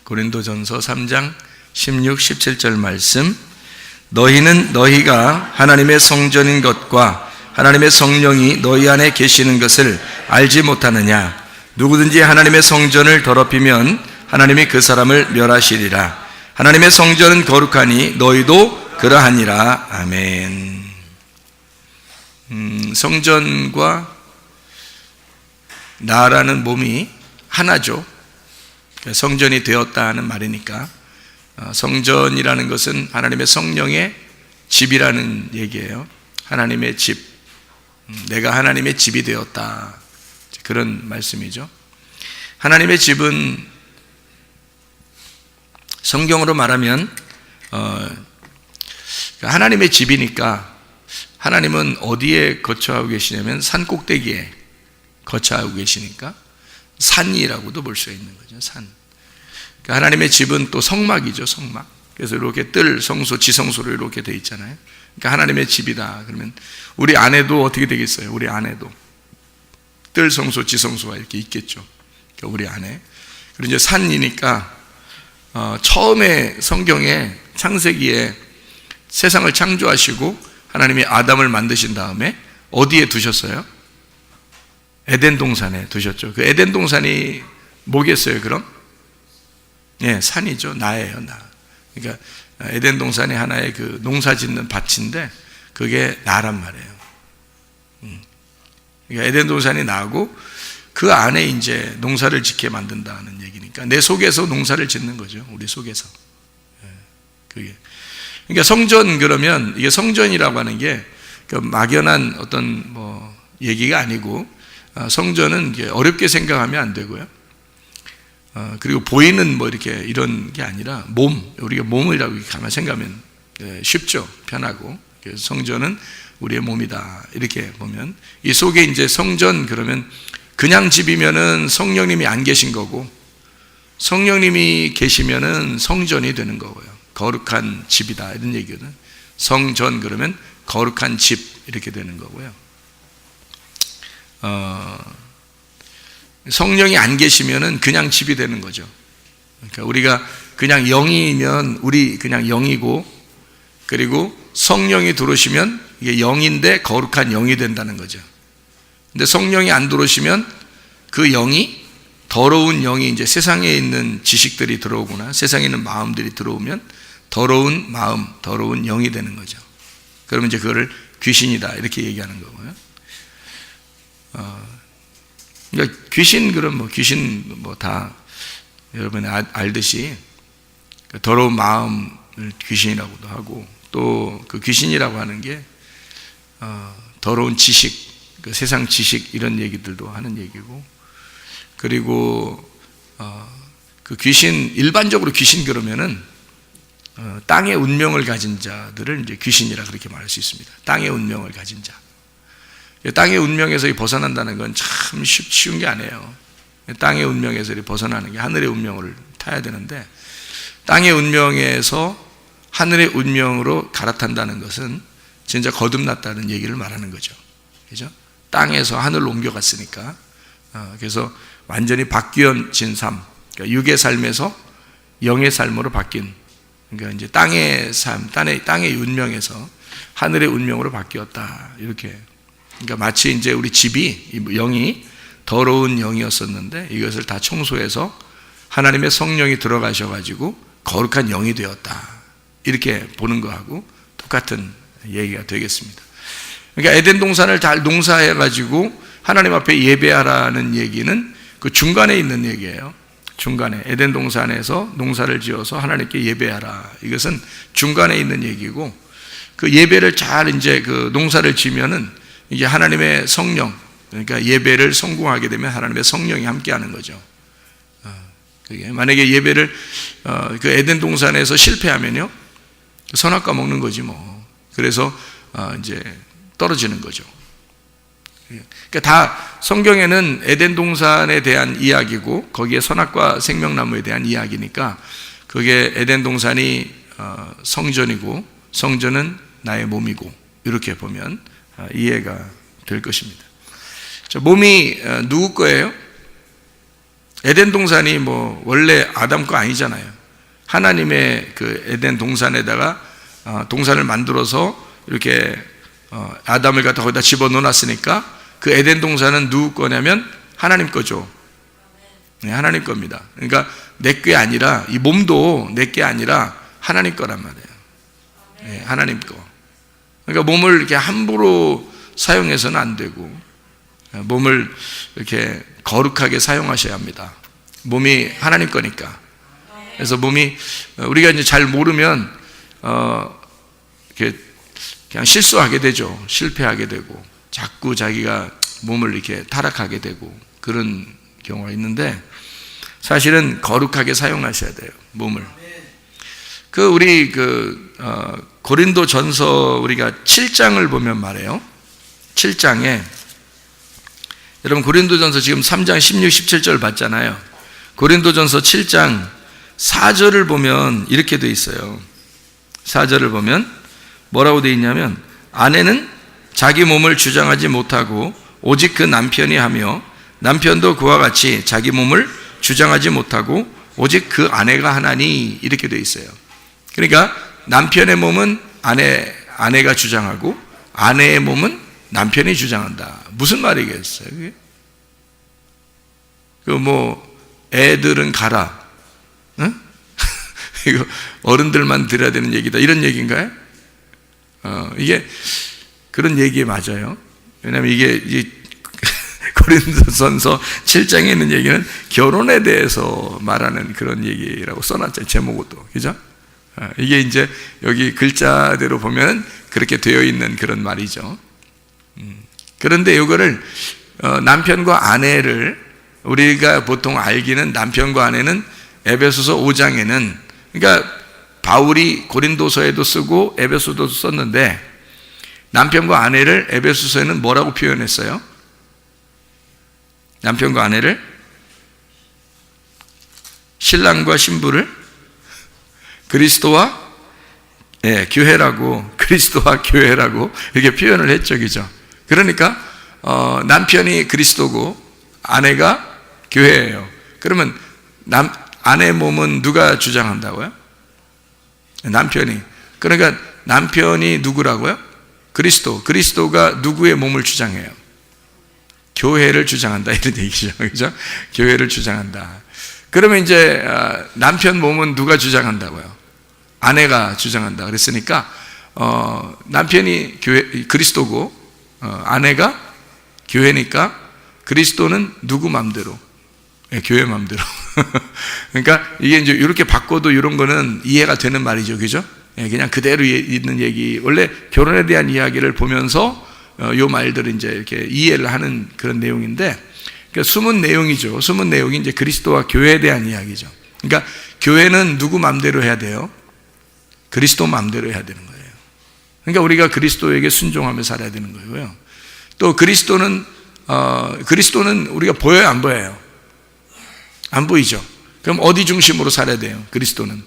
고린도전서 3장 16, 17절 말씀. 너희는 너희가 하나님의 성전인 것과 하나님의 성령이 너희 안에 계시는 것을 알지 못하느냐? 누구든지 하나님의 성전을 더럽히면 하나님이 그 사람을 멸하시리라. 하나님의 성전은 거룩하니 너희도 그러하니라. 아멘. 성전과 나라는 몸이 하나죠. 성전이 되었다는 말이니까. 성전이라는 것은 하나님의 성령의 집이라는 얘기예요. 하나님의 집, 내가 하나님의 집이 되었다, 그런 말씀이죠. 하나님의 집은 성경으로 말하면 하나님의 집이니까 하나님은 어디에 거처하고 계시냐면 산 꼭대기에 거처하고 계시니까 산이라고도 볼 수 있는 거죠. 산. 그러니까 하나님의 집은 또 성막이죠. 성막. 그래서 이렇게 뜰, 성소, 지성소로 이렇게 돼 있잖아요. 그러니까 하나님의 집이다 그러면 우리 안에도 어떻게 되겠어요? 우리 안에도 뜰, 성소, 지성소가 이렇게 있겠죠. 그러니까 우리 안에. 그리고 이제 산이니까 처음에 성경에 창세기에 세상을 창조하시고 하나님이 아담을 만드신 다음에 어디에 두셨어요? 에덴 동산에 두셨죠. 그 에덴 동산이 뭐겠어요, 그럼? 예, 산이죠. 나예요, 나. 그러니까 에덴 동산이 하나의 그 농사 짓는 밭인데 그게 나란 말이에요. 그러니까 에덴 동산이 나고 그 안에 이제 농사를 짓게 만든다는 얘기니까 내 속에서 농사를 짓는 거죠. 우리 속에서. 그게. 그러니까 성전, 그러면 이게 성전이라고 하는 게 그 막연한 어떤 뭐 얘기가 아니고 성전은 이게 어렵게 생각하면 안 되고요. 그리고 보이는 뭐 이렇게 이런 게 아니라 우리가 몸이라고 가만 생각하면 쉽죠. 편하고. 그래서 성전은 우리의 몸이다. 이렇게 보면 이 속에 이제 성전 그러면 그냥 집이면은 성령님이 안 계신 거고 성령님이 계시면은 성전이 되는 거고요. 거룩한 집이다 이런 얘기거든. 성전 그러면 거룩한 집 이렇게 되는 거고요. 성령이 안 계시면은 그냥 집이 되는 거죠. 그러니까 우리가 그냥 영이면 우리 그냥 영이고, 그리고 성령이 들어오시면 이게 영인데 거룩한 영이 된다는 거죠. 근데 성령이 안 들어오시면 그 영이 더러운 영이 이제 세상에 있는 지식들이 들어오거나 세상에 있는 마음들이 들어오면 더러운 마음, 더러운 영이 되는 거죠. 그러면 이제 그거를 귀신이다 이렇게 얘기하는 거고요. 그러니까 귀신, 그럼 뭐 귀신 뭐 다 여러분이 알듯이 더러운 마음을 귀신이라고도 하고 또 그 귀신이라고 하는 게 더러운 지식, 그 세상 지식 이런 얘기들도 하는 얘기고, 그리고 그 귀신, 일반적으로 귀신 그러면은 땅의 운명을 가진 자들을 이제 귀신이라 그렇게 말할 수 있습니다. 땅의 운명을 가진 자. 땅의 운명에서 벗어난다는 건 참 쉬운 게 아니에요. 땅의 운명에서 벗어나는 게 하늘의 운명을 타야 되는데 땅의 운명에서 하늘의 운명으로 갈아탄다는 것은 진짜 거듭났다는 얘기를 말하는 거죠. 그죠? 땅에서 하늘로 옮겨갔으니까. 그래서 완전히 바뀌어진 삶, 그러니까 육의 삶에서 영의 삶으로 바뀐, 그러니까 이제 땅의 삶, 땅의 운명에서 하늘의 운명으로 바뀌었다. 이렇게. 그러니까 마치 이제 우리 집이, 영이 더러운 영이었었는데 이것을 다 청소해서 하나님의 성령이 들어가셔가지고 거룩한 영이 되었다. 이렇게 보는 거하고 똑같은 얘기가 되겠습니다. 그러니까 에덴 동산을 잘 농사해가지고 하나님 앞에 예배하라는 얘기는 그 중간에 있는 얘기예요. 중간에 에덴 동산에서 농사를 지어서 하나님께 예배하라. 이것은 중간에 있는 얘기고, 그 예배를 잘 이제 그 농사를 지면은 이게 하나님의 성령, 그러니까 예배를 성공하게 되면 하나님의 성령이 함께하는 거죠. 그게 만약에 예배를 그 에덴 동산에서 실패하면요, 선악과 먹는 거지 뭐. 그래서 이제 떨어지는 거죠. 그러니까 다 성경에는 에덴 동산에 대한 이야기고 거기에 선악과 생명나무에 대한 이야기니까 그게 에덴 동산이 성전이고 성전은 나의 몸이고 이렇게 보면 이해가 될 것입니다. 자, 몸이 누구 거예요? 에덴 동산이 뭐 원래 아담 거 아니잖아요. 하나님의 그 에덴 동산에다가 동산을 만들어서 이렇게 아담을 갖다 거기다 집어넣어 놨으니까 그 에덴 동산은 누구 거냐면 하나님 거죠. 네, 하나님 겁니다. 그러니까 내 게 아니라, 이 몸도 내 게 아니라 하나님 거란 말이에요. 네, 하나님 거. 그러니까 몸을 이렇게 함부로 사용해서는 안 되고, 몸을 이렇게 거룩하게 사용하셔야 합니다. 몸이 하나님 거니까. 그래서 몸이, 우리가 이제 잘 모르면 이렇게 그냥 실수하게 되죠. 실패하게 되고, 자꾸 자기가 몸을 이렇게 타락하게 되고 그런 경우가 있는데, 사실은 거룩하게 사용하셔야 돼요, 몸을. 우리 고린도전서 우리가 7장을 보면 말해요. 7장에 여러분 고린도전서 지금 3장 16, 17절 봤잖아요. 고린도전서 7장 4절을 보면 이렇게 돼 있어요. 4절을 보면 뭐라고 돼 있냐면, 아내는 자기 몸을 주장하지 못하고 오직 그 남편이 하며, 남편도 그와 같이 자기 몸을 주장하지 못하고 오직 그 아내가 하나니, 이렇게 돼 있어요. 그러니까 남편의 몸은 아내가 주장하고 아내의 몸은 남편이 주장한다. 무슨 말이겠어요, 그게? 애들은 가라. 응? 이거 어른들만 들어야 되는 얘기다, 이런 얘기인가요? 이게 그런 얘기 맞아요. 왜냐하면 이게 고린도전서 7장에 있는 얘기는 결혼에 대해서 말하는 그런 얘기라고 써놨잖아요, 제목도. 그죠? 이게 이제 여기 글자대로 보면 그렇게 되어 있는 그런 말이죠. 그런데 이거를 남편과 아내를 우리가 보통 알기는, 남편과 아내는 에베소서 5장에는, 그러니까 바울이 고린도서에도 쓰고 에베소도 썼는데, 남편과 아내를 에베소서에는 뭐라고 표현했어요? 남편과 아내를, 신랑과 신부를 그리스도와 교회라고, 그리스도와 교회라고 이렇게 표현을 했죠, 그죠? 그러니까 남편이 그리스도고 아내가 교회예요. 그러면 아내 몸은 누가 주장한다고요? 남편이. 그러니까 남편이 누구라고요? 그리스도가 누구의 몸을 주장해요? 교회를 주장한다, 이런 얘기죠, 그죠? 교회를 주장한다. 그러면 이제 남편 몸은 누가 주장한다고요? 아내가 주장한다. 그랬으니까 남편이 그리스도고 아내가 교회니까 그리스도는 누구 맘대로? 교회 맘대로. 그러니까 이게 이제 이렇게 바꿔도 이런 거는 이해가 되는 말이죠, 그죠? 그냥 그대로 있는 얘기. 원래 결혼에 대한 이야기를 보면서 요 말들을 이제 이렇게 이해를 하는 그런 내용인데, 그러니까 숨은 내용이죠. 숨은 내용이 이제 그리스도와 교회에 대한 이야기죠. 그러니까 교회는 누구 맘대로 해야 돼요? 그리스도 맘대로 해야 되는 거예요. 그러니까 우리가 그리스도에게 순종하며 살아야 되는 거고요. 또 그리스도는 우리가 보여요, 안 보여요? 안 보이죠. 그럼 어디 중심으로 살아야 돼요? 그리스도는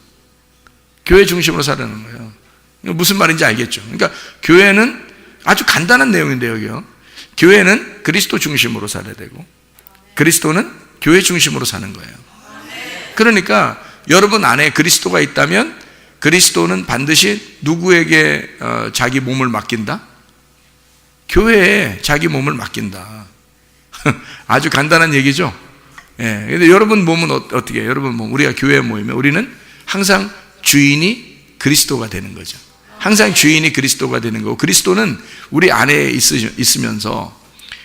교회 중심으로 살아가는 거예요. 무슨 말인지 알겠죠? 그러니까 교회는 아주 간단한 내용인데, 여기요. 교회는 그리스도 중심으로 살아야 되고 그리스도는 교회 중심으로 사는 거예요. 그러니까 여러분 안에 그리스도가 있다면 그리스도는 반드시 누구에게 자기 몸을 맡긴다? 교회에 자기 몸을 맡긴다. 아주 간단한 얘기죠. 예. 근데 여러분 몸은 어떻게 해요? 여러분 몸, 우리가 교회에 모이면 우리는 항상 주인이 그리스도가 되는 거죠. 항상 주인이 그리스도가 되는 거고, 그리스도는 우리 안에 있으면서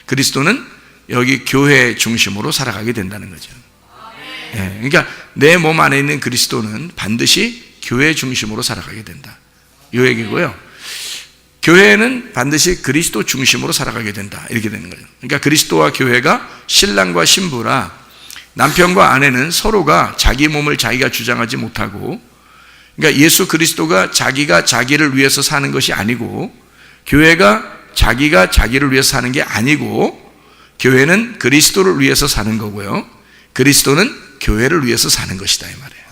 그리스도는 여기 교회 중심으로 살아가게 된다는 거죠. 예, 그러니까 내 몸 안에 있는 그리스도는 반드시 교회 중심으로 살아가게 된다, 이 얘기고요. 교회는 반드시 그리스도 중심으로 살아가게 된다, 이렇게 되는 거죠. 그러니까 그리스도와 교회가 신랑과 신부라, 남편과 아내는 서로가 자기 몸을 자기가 주장하지 못하고, 그러니까 예수 그리스도가 자기가 자기를 위해서 사는 것이 아니고, 교회가 자기가 자기를 위해서 사는 게 아니고, 교회는 그리스도를 위해서 사는 거고요, 그리스도는 교회를 위해서 사는 것이다, 이 말이에요.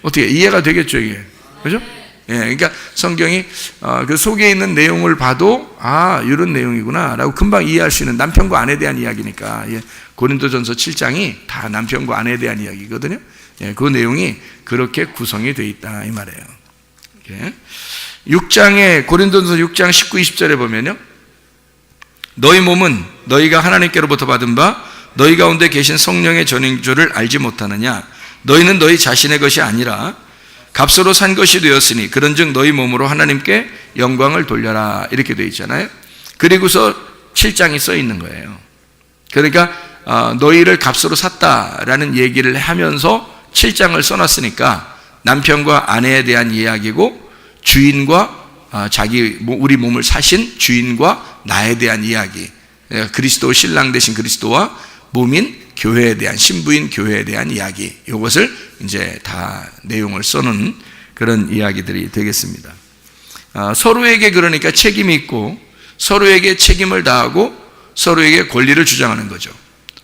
어떻게 이해가 되겠죠, 이게? 그죠? 예, 그러니까 성경이 그 속에 있는 내용을 봐도 이런 내용이구나라고 금방 이해할 수 있는, 남편과 아내에 대한 이야기니까. 예, 고린도전서 7장이 다 남편과 아내에 대한 이야기거든요. 예, 그 내용이 그렇게 구성이 되어 있다 이 말이에요. 예. 6장에 고린도전서 6장 19, 20절에 보면요, 너희 몸은 너희가 하나님께로부터 받은 바 너희 가운데 계신 성령의 전인 줄을 알지 못하느냐. 너희는 너희 자신의 것이 아니라 값으로 산 것이 되었으니 그런즉 너희 몸으로 하나님께 영광을 돌려라, 이렇게 되어 있잖아요. 그리고서 7장이 써 있는 거예요. 그러니까 너희를 값으로 샀다라는 얘기를 하면서 7장을 써놨으니까 남편과 아내에 대한 이야기고, 주인과 우리 몸을 사신 주인과 나에 대한 이야기, 그리스도 신랑 되신 그리스도와 몸인 교회에 대한, 신부인 교회에 대한 이야기, 이것을 이제 다 내용을 써놓은 그런 이야기들이 되겠습니다. 서로에게 그러니까 책임이 있고, 서로에게 책임을 다하고 서로에게 권리를 주장하는 거죠.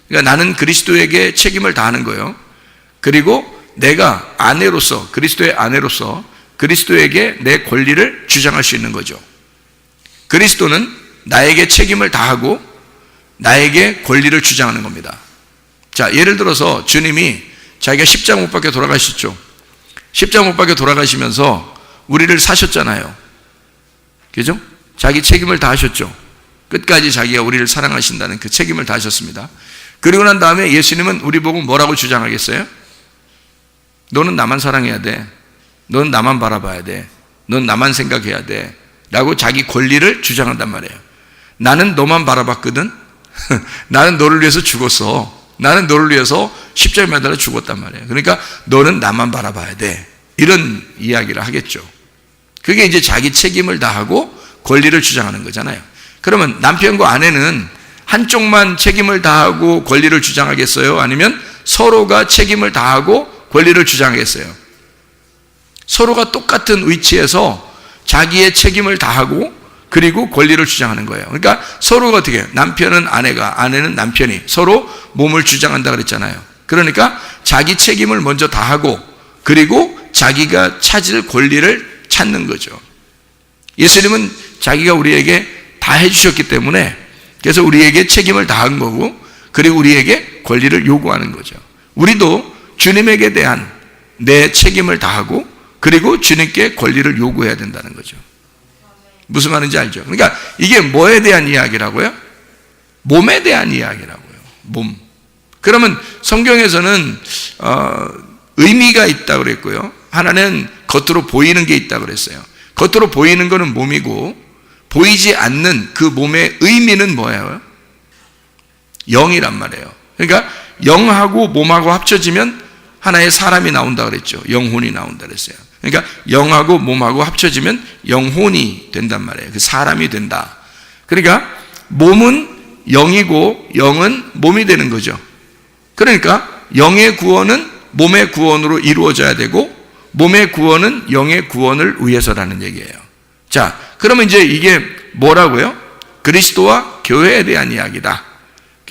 그러니까 나는 그리스도에게 책임을 다하는 거예요. 그리고 내가 아내로서, 그리스도의 아내로서 그리스도에게 내 권리를 주장할 수 있는 거죠. 그리스도는 나에게 책임을 다하고 나에게 권리를 주장하는 겁니다. 자, 예를 들어서 주님이 자기가 십자가 못 박혀 돌아가셨죠. 십자가 못 박혀 돌아가시면서 우리를 사셨잖아요. 그죠? 자기 책임을 다하셨죠. 끝까지 자기가 우리를 사랑하신다는 그 책임을 다하셨습니다. 그리고 난 다음에 예수님은 우리 보고 뭐라고 주장하겠어요? 너는 나만 사랑해야 돼. 넌 나만 바라봐야 돼. 넌 나만 생각해야 돼. 라고 자기 권리를 주장한단 말이에요. 나는 너만 바라봤거든. 나는 너를 위해서 죽었어. 나는 너를 위해서 십자가에 매달려 죽었단 말이에요. 그러니까 너는 나만 바라봐야 돼. 이런 이야기를 하겠죠. 그게 이제 자기 책임을 다하고 권리를 주장하는 거잖아요. 그러면 남편과 아내는 한쪽만 책임을 다하고 권리를 주장하겠어요? 아니면 서로가 책임을 다하고 권리를 주장하겠어요? 서로가 똑같은 위치에서 자기의 책임을 다하고 그리고 권리를 주장하는 거예요. 그러니까 서로가 어떻게 해요? 남편은 아내가, 아내는 남편이 서로 몸을 주장한다 그랬잖아요. 그러니까 자기 책임을 먼저 다하고 그리고 자기가 찾을 권리를 찾는 거죠. 예수님은 자기가 우리에게 다 해주셨기 때문에, 그래서 우리에게 책임을 다한 거고 그리고 우리에게 권리를 요구하는 거죠. 우리도 주님에게 대한 내 책임을 다하고 그리고 주님께 권리를 요구해야 된다는 거죠. 무슨 말인지 알죠? 그러니까 이게 뭐에 대한 이야기라고요? 몸에 대한 이야기라고요. 몸. 그러면 성경에서는 의미가 있다고 그랬고요. 하나는 겉으로 보이는 게 있다고 그랬어요. 겉으로 보이는 거는 몸이고 보이지 않는 그 몸의 의미는 뭐예요? 영이란 말이에요. 그러니까 영하고 몸하고 합쳐지면 하나의 사람이 나온다 그랬죠. 영혼이 나온다 그랬어요. 그러니까 영하고 몸하고 합쳐지면 영혼이 된단 말이에요. 그 사람이 된다. 그러니까 몸은 영이고 영은 몸이 되는 거죠. 그러니까 영의 구원은 몸의 구원으로 이루어져야 되고 몸의 구원은 영의 구원을 위해서라는 얘기예요. 자, 그러면 이제 이게 뭐라고요? 그리스도와 교회에 대한 이야기다.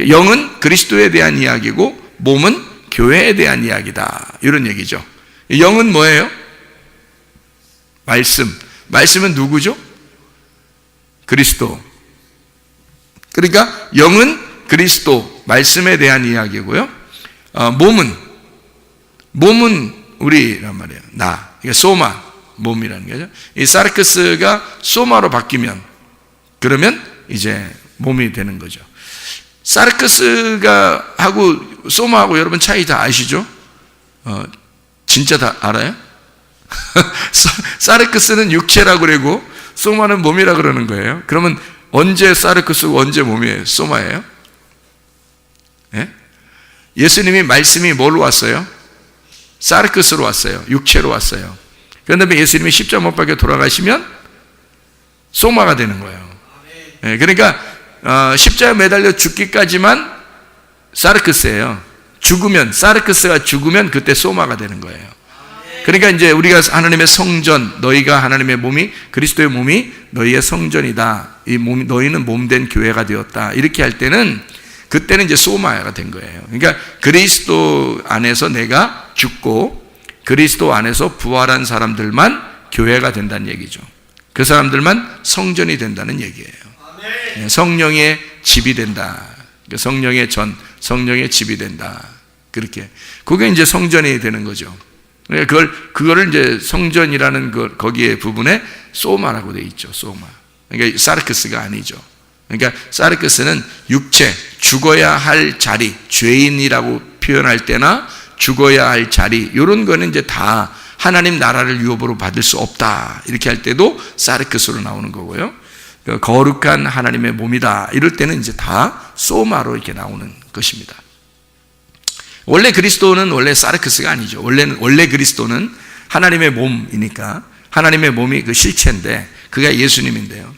영은 그리스도에 대한 이야기고 몸은 교회에 대한 이야기다. 이런 얘기죠. 영은 뭐예요? 말씀. 말씀은 누구죠? 그리스도. 그러니까 영은 그리스도, 말씀에 대한 이야기고요. 몸은 우리란 말이에요. 나. 그러니까 소마, 몸이라는 거죠. 이 사르크스가 소마로 바뀌면 그러면 이제 몸이 되는 거죠. 사르크스가 하고 소마하고 여러분 차이 다 아시죠? 진짜 다 알아요? 사르크스는 육체라고 그러고 소마는 몸이라 그러는 거예요. 그러면 언제 사르크스고 언제 몸이에요? 소마예요? 예? 예수님이 말씀이 뭘로 왔어요? 사르크스로 왔어요. 육체로 왔어요. 그런데 예수님이 십자가 못 박혀 돌아가시면 소마가 되는 거예요. 예, 그러니까 십자가에 매달려 죽기까지만 사르크스예요. 죽으면, 사르크스가 죽으면 그때 소마가 되는 거예요. 그러니까 이제 우리가 하나님의 성전, 너희가 하나님의 몸이, 그리스도의 몸이 너희의 성전이다. 이 몸, 너희는 몸된 교회가 되었다. 이렇게 할 때는 그때는 이제 소마가 된 거예요. 그러니까 그리스도 안에서 내가 죽고 그리스도 안에서 부활한 사람들만 교회가 된다는 얘기죠. 그 사람들만 성전이 된다는 얘기예요. 성령의 집이 된다. 성령의 성령의 집이 된다. 그렇게. 그게 이제 성전이 되는 거죠. 그거를 이제 성전이라는 거기에 부분에 소마라고 되어 있죠. 소마. 그러니까 사르크스가 아니죠. 그러니까 사르크스는 육체, 죽어야 할 자리, 죄인이라고 표현할 때나 죽어야 할 자리, 이런 거는 이제 다 하나님 나라를 유업으로 받을 수 없다. 이렇게 할 때도 사르크스로 나오는 거고요. 거룩한 하나님의 몸이다. 이럴 때는 이제 다 소마로 이렇게 나오는 것입니다. 원래 그리스도는 원래 사르크스가 아니죠. 원래 그리스도는 하나님의 몸이니까 하나님의 몸이 그 실체인데 그가 예수님인데요.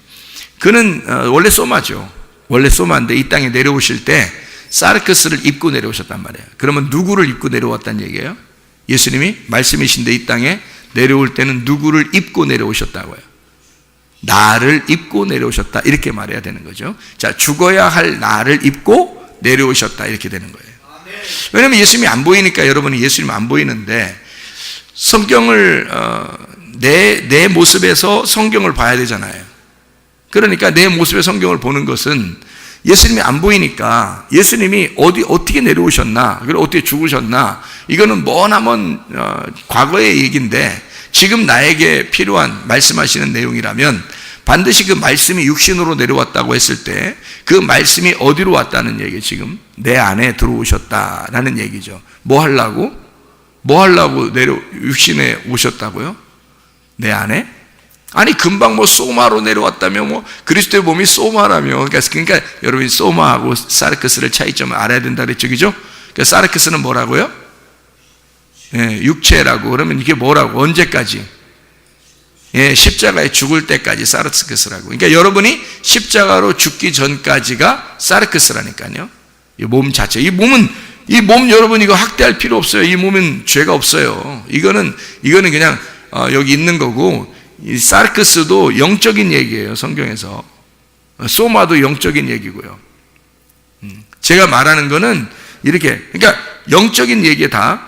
그는 원래 소마죠. 원래 소마인데 이 땅에 내려오실 때 사르크스를 입고 내려오셨단 말이에요. 그러면 누구를 입고 내려왔다는 얘기예요? 예수님이 말씀이신데 이 땅에 내려올 때는 누구를 입고 내려오셨다고요? 나를 입고 내려오셨다. 이렇게 말해야 되는 거죠. 자, 죽어야 할 나를 입고 내려오셨다. 이렇게 되는 거예요. 왜냐하면 예수님이 안 보이니까 여러분이 예수님 안 보이는데 성경을 내 모습에서 성경을 봐야 되잖아요. 그러니까 내 모습의 성경을 보는 것은 예수님이 안 보이니까 예수님이 어떻게 내려오셨나, 그리고 어떻게 죽으셨나, 이거는 머나먼 과거의 얘기인데 지금 나에게 필요한 말씀하시는 내용이라면 반드시 그 말씀이 육신으로 내려왔다고 했을 때 그 말씀이 어디로 왔다는 얘기, 지금 내 안에 들어오셨다라는 얘기죠. 뭐 하려고 육신에 오셨다고요? 내 안에? 아니 금방 뭐 소마로 내려왔다며, 뭐 그리스도의 몸이 소마라며. 그러니까 여러분이 소마하고 사르크스를 차이점을 알아야 된다 그랬죠, 그죠? 그러니까 사르크스는 뭐라고요? 육체라고. 그러면 이게 뭐라고? 언제까지? 십자가에 죽을 때까지 사르크스라고. 그러니까 여러분이 십자가로 죽기 전까지가 사르크스라니까요. 이 몸 자체, 이 몸 여러분 이거 학대할 필요 없어요. 이 몸은 죄가 없어요. 이거는 그냥 여기 있는 거고, 이 사르크스도 영적인 얘기예요. 성경에서. 소마도 영적인 얘기고요. 제가 말하는 거는 이렇게, 그러니까 영적인 얘기에 다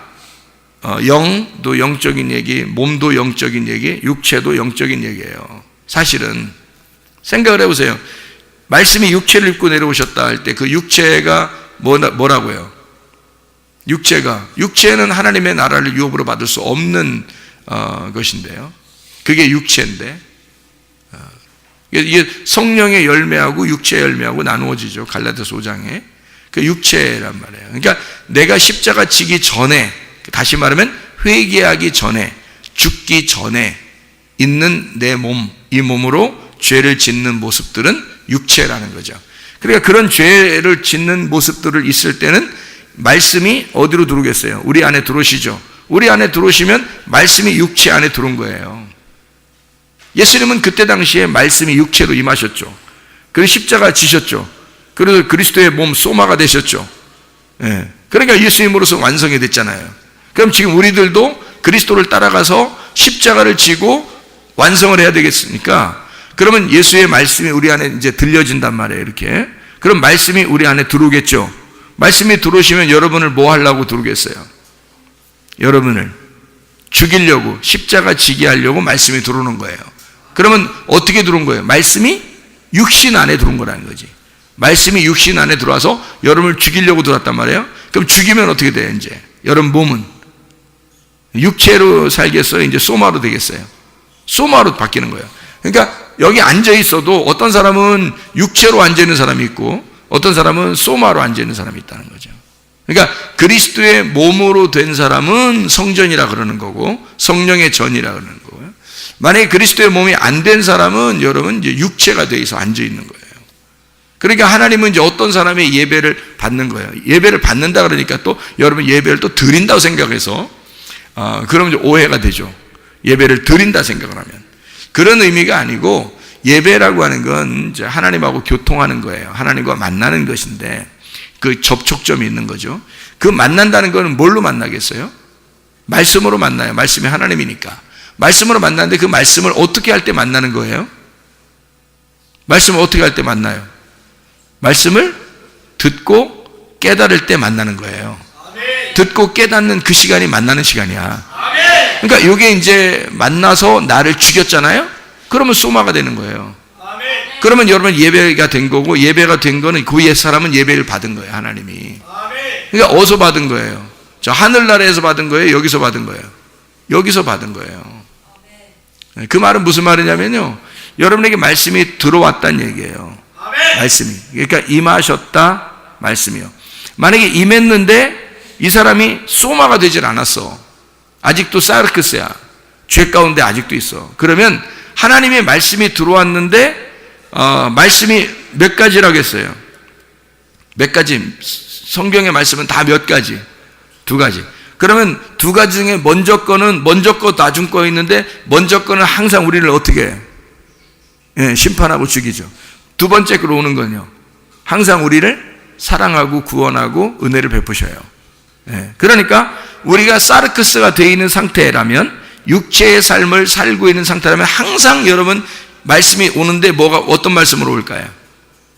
영도 영적인 얘기, 몸도 영적인 얘기, 육체도 영적인 얘기예요. 사실은 생각을 해보세요. 말씀이 육체를 입고 내려오셨다 할 때 그 육체가 뭐라고요? 육체는 하나님의 나라를 유업으로 받을 수 없는 것인데요. 그게 육체인데, 이게 성령의 열매하고 육체의 열매하고 나누어지죠. 갈라디아서 5장에. 그 육체란 말이에요. 그러니까 내가 십자가 지기 전에, 다시 말하면 회개하기 전에, 죽기 전에 있는 내 몸, 이 몸으로 죄를 짓는 모습들은 육체라는 거죠. 그러니까 그런 죄를 짓는 모습들을 있을 때는 말씀이 어디로 들어오겠어요? 우리 안에 들어오시죠. 우리 안에 들어오시면 말씀이 육체 안에 들어온 거예요. 예수님은 그때 당시에 말씀이 육체로 임하셨죠. 그리고 십자가 지셨죠. 그리고 그리스도의 몸 소마가 되셨죠. 그러니까 예수님으로서 완성이 됐잖아요. 그럼 지금 우리들도 그리스도를 따라가서 십자가를 지고 완성을 해야 되겠습니까? 그러면 예수의 말씀이 우리 안에 이제 들려진단 말이에요. 이렇게. 그럼 말씀이 우리 안에 들어오겠죠. 말씀이 들어오시면 여러분을 뭐 하려고 들어오겠어요? 여러분을 죽이려고, 십자가 지게 하려고 말씀이 들어오는 거예요. 그러면 어떻게 들어온 거예요? 말씀이 육신 안에 들어온 거라는 거지. 말씀이 육신 안에 들어와서 여러분을 죽이려고 들어왔단 말이에요. 그럼 죽이면 어떻게 돼요? 이제 여러분 몸은 육체로 살겠어요? 이제 소마로 되겠어요? 소마로 바뀌는 거예요. 그러니까 여기 앉아 있어도 어떤 사람은 육체로 앉아 있는 사람이 있고 어떤 사람은 소마로 앉아 있는 사람이 있다는 거죠. 그러니까 그리스도의 몸으로 된 사람은 성전이라 그러는 거고 성령의 전이라 그러는 거고요. 만약에 그리스도의 몸이 안 된 사람은 여러분 이제 육체가 돼 있어 앉아 있는 거예요. 그러니까 하나님은 이제 어떤 사람의 예배를 받는 거예요. 예배를 받는다 그러니까 또 여러분 예배를 또 드린다고 생각해서 그러면 이제 오해가 되죠. 예배를 드린다 생각을 하면. 그런 의미가 아니고 예배라고 하는 건 이제 하나님하고 교통하는 거예요. 하나님과 만나는 것인데 그 접촉점이 있는 거죠. 그 만난다는 거는 뭘로 만나겠어요? 말씀으로 만나요. 말씀이 하나님이니까. 말씀으로 만나는데 그 말씀을 어떻게 할 때 만나는 거예요? 말씀을 어떻게 할 때 만나요? 말씀을 듣고 깨달을 때 만나는 거예요. 듣고 깨닫는 그 시간이 만나는 시간이야. 그러니까 이게 이제 만나서 나를 죽였잖아요. 그러면 소마가 되는 거예요. 그러면 여러분 예배가 된 거고, 예배가 된 거는 그 옛사람은 예배를 받은 거예요, 하나님이. 그러니까 어디서 받은 거예요? 저 하늘나라에서 받은 거예요? 여기서 받은 거예요? 여기서 받은 거예요. 그 말은 무슨 말이냐면요, 여러분에게 말씀이 들어왔다는 얘기예요. 말씀이. 그러니까 임하셨다 말씀이요. 만약에 임했는데 이 사람이 소마가 되질 않았어. 아직도 사르크스야. 죄 가운데 아직도 있어. 그러면 하나님의 말씀이 들어왔는데 말씀이 몇 가지라고 했어요? 몇 가지? 성경의 말씀은 다 몇 가지? 두 가지. 그러면 두 가지 중에 먼저 거 나중 거 있는데, 먼저 거는 항상 우리를 어떻게 해요? 예, 심판하고 죽이죠. 두 번째 거로 오는 건요, 항상 우리를 사랑하고 구원하고 은혜를 베푸셔요. 예, 그러니까 우리가 사르크스가 되어 있는 상태라면, 육체의 삶을 살고 있는 상태라면 항상 여러분 말씀이 오는데 어떤 말씀으로 올까요?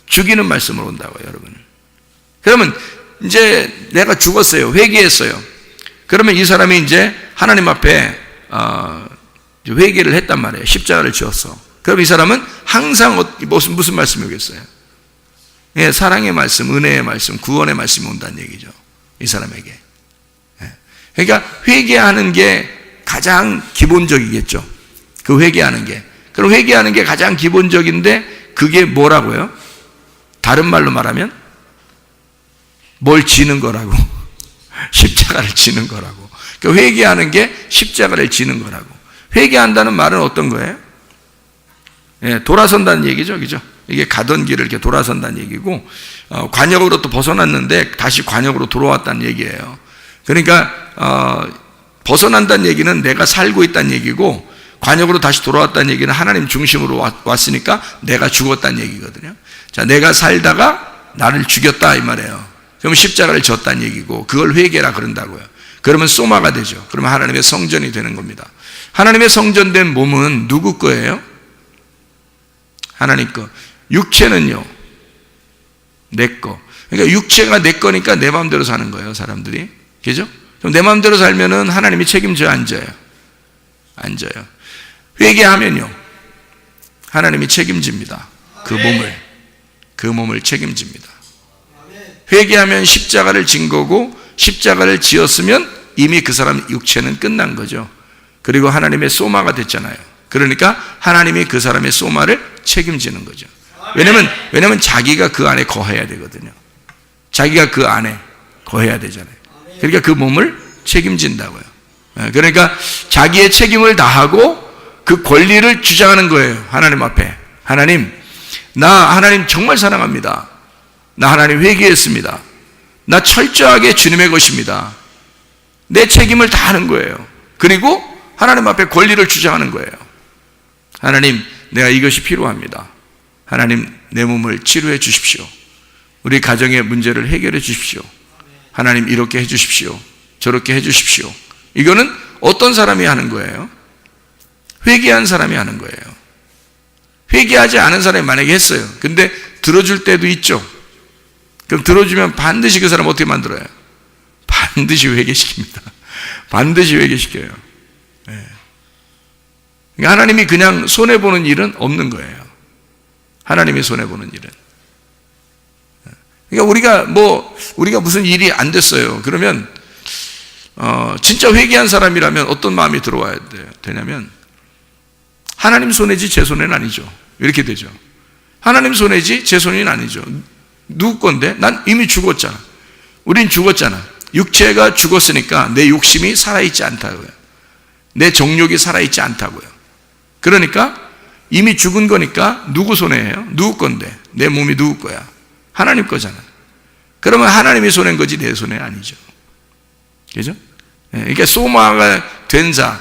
죽이는 말씀으로 온다고요, 여러분. 그러면 이제 내가 죽었어요. 회개했어요. 그러면 이 사람이 이제 하나님 앞에 회개를 했단 말이에요. 십자가를 지었어. 그럼 이 사람은 항상 무슨 말씀이 오겠어요? 예, 사랑의 말씀, 은혜의 말씀, 구원의 말씀이 온다는 얘기죠, 이 사람에게. 예. 그러니까 회개하는 게 가장 기본적이겠죠. 그 회개하는 게. 그럼 회개하는 게 가장 기본적인데, 그게 뭐라고요? 다른 말로 말하면 뭘 지는 거라고. 십자가를 지는 거라고. 그러니까 회개하는 게 십자가를 지는 거라고. 회개한다는 말은 어떤 거예요? 예, 돌아선다는 얘기죠, 그죠? 이게 가던 길을 이렇게 돌아선다는 얘기고, 관역으로 또 벗어났는데 다시 관역으로 돌아왔다는 얘기예요. 그러니까 벗어난다는 얘기는 내가 살고 있다는 얘기고, 관역으로 다시 돌아왔다는 얘기는 하나님 중심으로 왔으니까 내가 죽었다는 얘기거든요. 자, 내가 살다가 나를 죽였다 이 말이에요. 그러면 십자가를 졌다는 얘기고, 그걸 회개라 그런다고요. 그러면 소마가 되죠. 그러면 하나님의 성전이 되는 겁니다. 하나님의 성전된 몸은 누구 거예요? 하나님 거. 육체는요, 내 거. 그러니까 육체가 내 거니까 내 마음대로 사는 거예요, 사람들이. 그죠? 그럼 내 마음대로 살면은 하나님이 책임져요, 안 져요? 안 져요. 회개하면요, 하나님이 책임집니다. 그 몸을 책임집니다. 회개하면 십자가를 진 거고, 십자가를 지었으면 이미 그 사람 육체는 끝난 거죠. 그리고 하나님의 소마가 됐잖아요. 그러니까 하나님이 그 사람의 소마를 책임지는 거죠. 왜냐면 자기가 그 안에 거해야 되거든요. 자기가 그 안에 거해야 되잖아요. 그러니까 그 몸을 책임진다고요. 그러니까 자기의 책임을 다하고 그 권리를 주장하는 거예요, 하나님 앞에. 하나님, 나 하나님 정말 사랑합니다. 나 하나님 회개했습니다. 나 철저하게 주님의 것입니다. 내 책임을 다하는 거예요. 그리고 하나님 앞에 권리를 주장하는 거예요. 하나님, 내가 이것이 필요합니다. 하나님, 내 몸을 치료해 주십시오. 우리 가정의 문제를 해결해 주십시오. 하나님, 이렇게 해 주십시오. 저렇게 해 주십시오. 이거는 어떤 사람이 하는 거예요? 회개한 사람이 하는 거예요. 회개하지 않은 사람이 만약에 했어요. 근데 들어줄 때도 있죠. 그럼 들어주면 반드시 그 사람 어떻게 만들어요? 반드시 회개시킵니다. 반드시 회개시켜요. 네. 그러니까 하나님이 그냥 손해보는 일은 없는 거예요. 하나님이 손해보는 일은. 그러니까 우리가 무슨 일이 안 됐어요. 그러면 진짜 회개한 사람이라면 어떤 마음이 들어와야 되냐면, 하나님 손해지 제 손해는 아니죠. 이렇게 되죠. 하나님 손해지 제 손해는 아니죠. 누구 건데? 난 이미 죽었잖아. 우린 죽었잖아. 육체가 죽었으니까 내 욕심이 살아있지 않다고요. 내 정욕이 살아있지 않다고요. 그러니까 이미 죽은 거니까 누구 손해예요? 누구 건데? 내 몸이 누구 거야? 하나님 거잖아. 그러면 하나님이 손해인 거지 내 손해 아니죠. 그죠? 그러니까 소마가 된 자,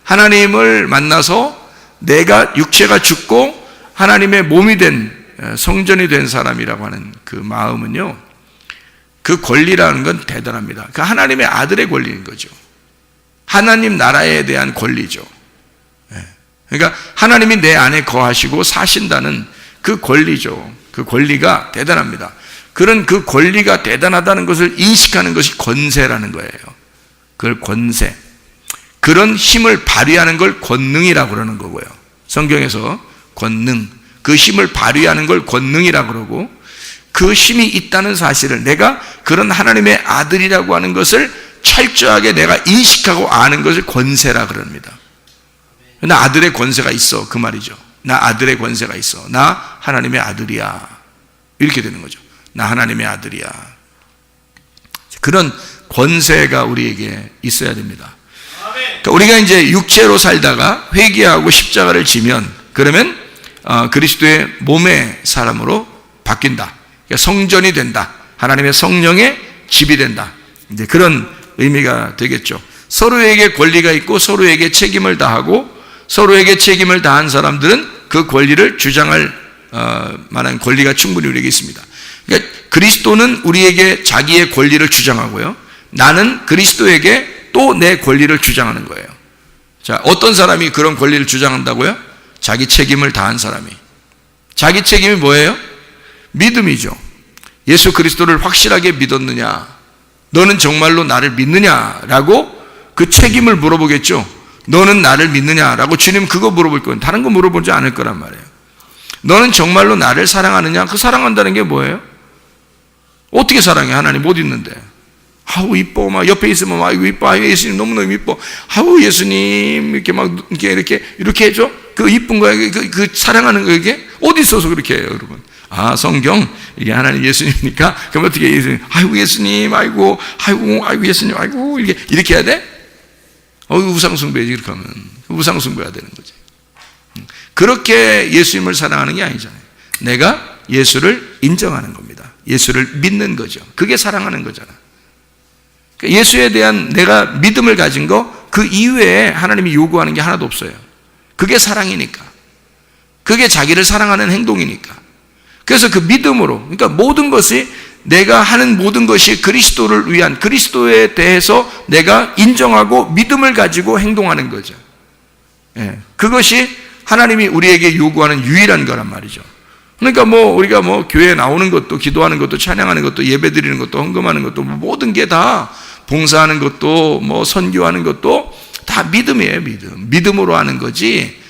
하나님을 만나서 내가 육체가 죽고 하나님의 몸이 된, 성전이 된 사람이라고 하는 그 마음은요, 그 권리라는 건 대단합니다. 그 하나님의 아들의 권리인 거죠. 하나님 나라에 대한 권리죠. 그러니까 하나님이 내 안에 거하시고 사신다는 그 권리죠. 그 권리가 대단합니다. 그런 그 권리가 대단하다는 것을 인식하는 것이 권세라는 거예요. 그걸 권세. 그런 힘을 발휘하는 걸 권능이라고 그러는 거고요. 성경에서 권능, 그 힘을 발휘하는 걸 권능이라고 그러고, 그 힘이 있다는 사실을, 내가 그런 하나님의 아들이라고 하는 것을 철저하게 내가 인식하고 아는 것을 권세라 그럽니다. 나 아들의 권세가 있어, 그 말이죠. 나 아들의 권세가 있어. 나 하나님의 아들이야. 이렇게 되는 거죠. 나 하나님의 아들이야. 그런 권세가 우리에게 있어야 됩니다. 그러니까 우리가 이제 육체로 살다가 회개하고 십자가를 지면, 그러면 그리스도의 몸의 사람으로 바뀐다. 그러니까 성전이 된다. 하나님의 성령의 집이 된다. 이제 그런 의미가 되겠죠. 서로에게 권리가 있고 서로에게 책임을 다하고, 서로에게 책임을 다한 사람들은 그 권리를 주장할 만한 권리가 충분히 우리에게 있습니다. 그러니까 그리스도는 우리에게 자기의 권리를 주장하고요, 나는 그리스도에게 또 내 권리를 주장하는 거예요. 자, 어떤 사람이 그런 권리를 주장한다고요? 자기 책임을 다한 사람이. 자기 책임이 뭐예요? 믿음이죠. 예수 그리스도를 확실하게 믿었느냐, 너는 정말로 나를 믿느냐라고 그 책임을 물어보겠죠. 너는 나를 믿느냐라고 주님 그거 물어볼 거예요. 다른 거 물어보지 않을 거란 말이에요. 너는 정말로 나를 사랑하느냐? 그 사랑한다는 게 뭐예요? 어떻게 사랑해? 하나님 못 있는데. 아우 이뻐, 막 옆에 있으면 막 아이고 이뻐, 아이고 예수님 너무너무 이뻐, 아우 예수님 이렇게 막 이렇게 해줘. 그 이쁜 거야, 그 사랑하는 거, 이게 어디 있어서 그렇게 해요, 여러분? 아, 성경 이게 하나님 예수님이니까 그럼 어떻게 예수님, 아이고 예수님, 아이고 예수님, 아이고 이렇게 해야 돼? 우상 숭배지. 그렇게 하면 우상 숭배가 되는 거지. 그렇게 예수님을 사랑하는 게 아니잖아요. 내가 예수를 인정하는 겁니다. 예수를 믿는 거죠. 그게 사랑하는 거잖아. 예수에 대한 내가 믿음을 가진 거, 그 이외에 하나님이 요구하는 게 하나도 없어요. 그게 사랑이니까. 그게 자기를 사랑하는 행동이니까. 그래서 그 믿음으로, 그러니까 모든 것이, 내가 하는 모든 것이 그리스도를 위한, 그리스도에 대해서 내가 인정하고 믿음을 가지고 행동하는 거죠. 예, 그것이 하나님이 우리에게 요구하는 유일한 거란 말이죠. 그러니까 우리가 교회에 나오는 것도, 기도하는 것도, 찬양하는 것도, 예배 드리는 것도, 헌금하는 것도, 모든 게 다, 봉사하는 것도, 선교하는 것도 다 믿음이에요. 믿음으로 하는 거지,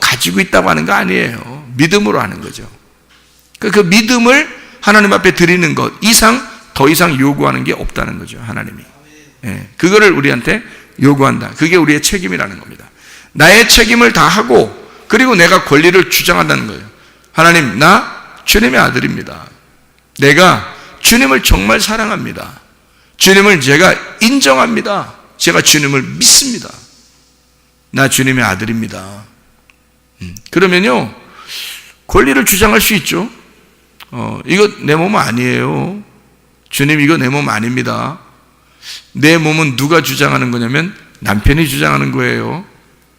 가지고 있다고 하는 거 아니에요. 믿음으로 하는 거죠. 그 믿음을 하나님 앞에 드리는 것 이상, 더 이상 요구하는 게 없다는 거죠, 하나님이. 예, 그거를 우리한테 요구한다. 그게 우리의 책임이라는 겁니다. 나의 책임을 다하고, 그리고 내가 권리를 주장한다는 거예요. 하나님, 나 주님의 아들입니다. 내가 주님을 정말 사랑합니다. 주님을 제가 인정합니다. 제가 주님을 믿습니다. 나 주님의 아들입니다. 그러면요, 권리를 주장할 수 있죠. 이거 내 몸 아니에요. 주님, 이거 내 몸 아닙니다. 내 몸은 누가 주장하는 거냐면 남편이 주장하는 거예요.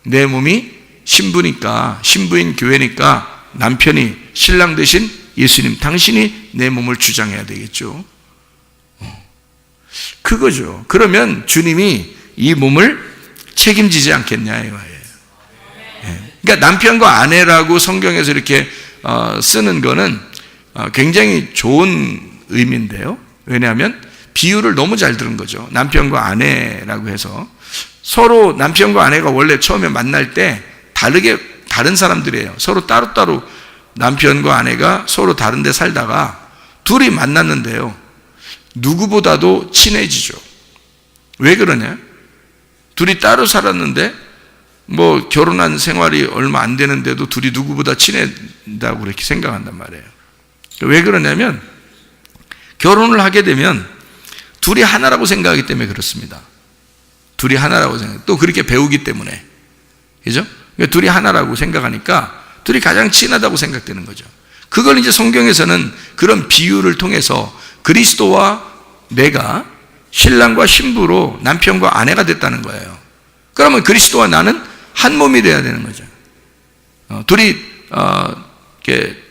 내 몸이 신부니까, 신부인 교회니까 남편이, 신랑 대신 예수님, 당신이 내 몸을 주장해야 되겠죠. 그거죠. 그러면 주님이 이 몸을 책임지지 않겠냐 이거예요. 그러니까 남편과 아내라고 성경에서 이렇게 쓰는 거는 굉장히 좋은 의미인데요. 왜냐하면 비유를 너무 잘 들은 거죠. 남편과 아내라고 해서 서로, 남편과 아내가 원래 처음에 만날 때 다른 사람들이에요. 서로 따로따로, 남편과 아내가 서로 다른 데 살다가 둘이 만났는데요, 누구보다도 친해지죠. 왜 그러냐? 둘이 따로 살았는데 결혼한 생활이 얼마 안 되는데도 둘이 누구보다 친해진다고 그렇게 생각한단 말이에요. 왜 그러냐면 결혼을 하게 되면 둘이 하나라고 생각하기 때문에 그렇습니다. 둘이 하나라고 생각, 또 그렇게 배우기 때문에, 그죠? 그러니까 둘이 하나라고 생각하니까 둘이 가장 친하다고 생각되는 거죠. 그걸 이제 성경에서는 그런 비유를 통해서 그리스도와 내가 신랑과 신부로 남편과 아내가 됐다는 거예요. 그러면 그리스도와 나는 한 몸이 돼야 되는 거죠. 둘이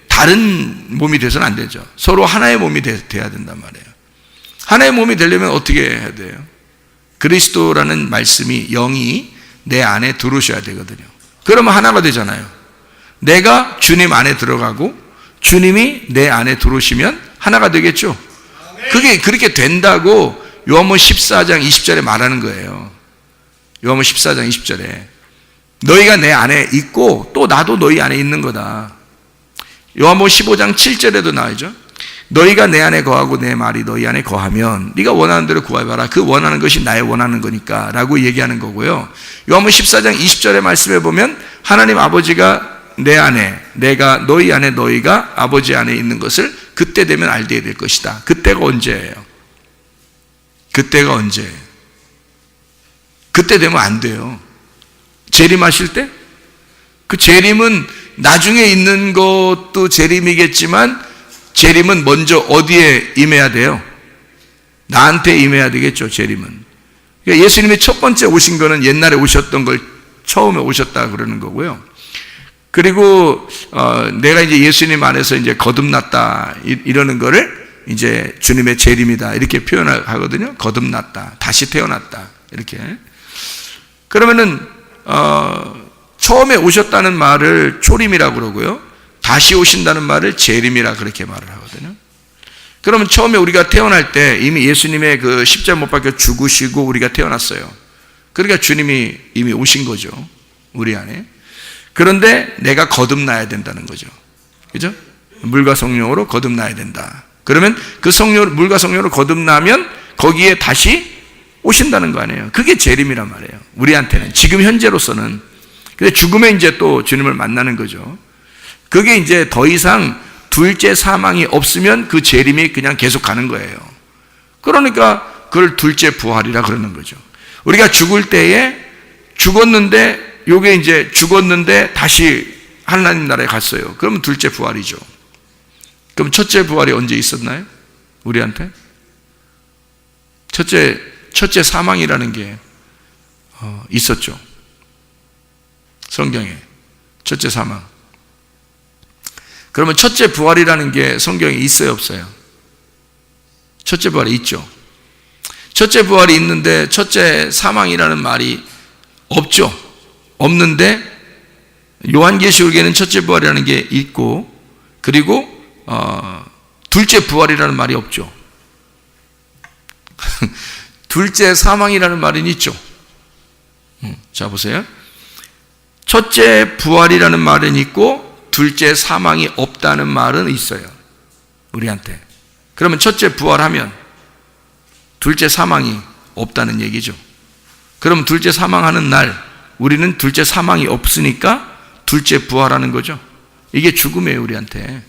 다른 몸이 돼서는 안 되죠. 서로 하나의 몸이 돼야 된단 말이에요. 하나의 몸이 되려면 어떻게 해야 돼요? 그리스도라는 말씀이, 영이 내 안에 들어오셔야 되거든요. 그러면 하나가 되잖아요. 내가 주님 안에 들어가고 주님이 내 안에 들어오시면 하나가 되겠죠. 그게 그렇게 된다고 요한복음 14장 20절에 말하는 거예요. 요한복음 14장 20절에 너희가 내 안에 있고 또 나도 너희 안에 있는 거다. 요한복음 15장 7절에도 나오죠. 너희가 내 안에 거하고 내 말이 너희 안에 거하면 네가 원하는 대로 구해봐라. 그 원하는 것이 나의 원하는 거니까 라고 얘기하는 거고요. 요한복음 14장 20절의 말씀에 보면 하나님 아버지가 내 안에, 내가 너희 안에, 너희가 아버지 안에 있는 것을 그때 되면 알게 될 것이다. 그때가 언제예요? 그때가 언제예요? 그때 되면 안 돼요. 재림하실 때? 그 재림은 나중에 있는 것도 재림이겠지만 재림은 먼저 어디에 임해야 돼요? 나한테 임해야 되겠죠, 재림은. 그러니까 예수님이 첫 번째 오신 거는 옛날에 오셨던 걸 처음에 오셨다 그러는 거고요. 그리고 내가 이제 예수님 안에서 이제 거듭났다 이러는 거를 이제 주님의 재림이다 이렇게 표현하거든요. 거듭났다, 다시 태어났다 이렇게. 그러면은 처음에 오셨다는 말을 초림이라고 그러고요. 다시 오신다는 말을 재림이라 그렇게 말을 하거든요. 그러면 처음에 우리가 태어날 때 이미 예수님의 그 십자가 못 박혀 죽으시고 우리가 태어났어요. 그러니까 주님이 이미 오신 거죠, 우리 안에. 그런데 내가 거듭나야 된다는 거죠. 그죠? 물과 성령으로 거듭나야 된다. 그러면 그 성령, 물과 성령으로 거듭나면 거기에 다시 오신다는 거 아니에요. 그게 재림이란 말이에요. 우리한테는. 지금 현재로서는. 근데 죽음에 이제 또 주님을 만나는 거죠. 그게 이제 더 이상 둘째 사망이 없으면 그 재림이 그냥 계속 가는 거예요. 그러니까 그걸 둘째 부활이라 그러는 거죠. 우리가 죽을 때에 죽었는데 요게 이제 죽었는데 다시 하나님 나라에 갔어요. 그러면 둘째 부활이죠. 그럼 첫째 부활이 언제 있었나요? 우리한테? 첫째 사망이라는 게 있었죠. 성경에. 첫째 사망. 그러면 첫째 부활이라는 게 성경에 있어요, 없어요? 첫째 부활이 있죠. 첫째 부활이 있는데 첫째 사망이라는 말이 없죠. 없는데 요한계시록에는 첫째 부활이라는 게 있고 그리고 둘째 부활이라는 말이 없죠. 둘째 사망이라는 말은 있죠. 자 보세요. 첫째 부활이라는 말은 있고 둘째 사망이 없다는 말은 있어요, 우리한테. 그러면 첫째 부활하면 둘째 사망이 없다는 얘기죠. 그럼 둘째 사망하는 날 우리는 둘째 사망이 없으니까 둘째 부활하는 거죠. 이게 죽음이에요, 우리한테.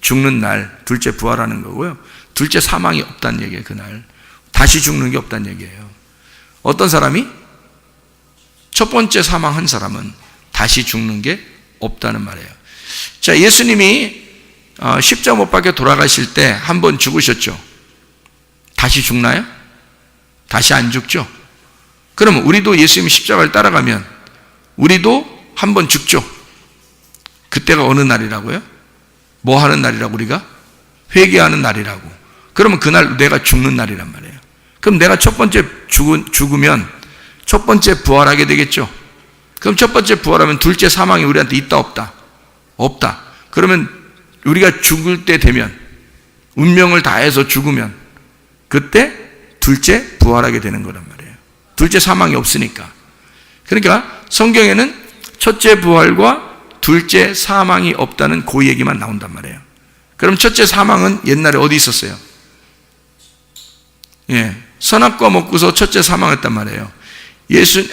죽는 날 둘째 부활하는 거고요. 둘째 사망이 없다는 얘기예요, 그날. 다시 죽는 게 없다는 얘기예요. 어떤 사람이? 첫 번째 사망한 사람은 다시 죽는 게 없다는 말이에요. 자, 예수님이 십자가 못 박혀 돌아가실 때 한 번 죽으셨죠. 다시 죽나요? 다시 안 죽죠. 그러면 우리도 예수님 십자가를 따라가면 우리도 한 번 죽죠. 그때가 어느 날이라고요? 뭐 하는 날이라고? 우리가 회개하는 날이라고. 그러면 그날 내가 죽는 날이란 말이에요. 그럼 내가 첫 번째 죽으면 첫 번째 부활하게 되겠죠. 그럼 첫 번째 부활하면 둘째 사망이 우리한테 있다 없다? 없다. 그러면 우리가 죽을 때 되면 운명을 다해서 죽으면 그때 둘째 부활하게 되는 거란 말이에요. 둘째 사망이 없으니까. 그러니까 성경에는 첫째 부활과 둘째 사망이 없다는 그 얘기만 나온단 말이에요. 그럼 첫째 사망은 옛날에 어디 있었어요? 예, 선악과 먹고서 첫째 사망했단 말이에요.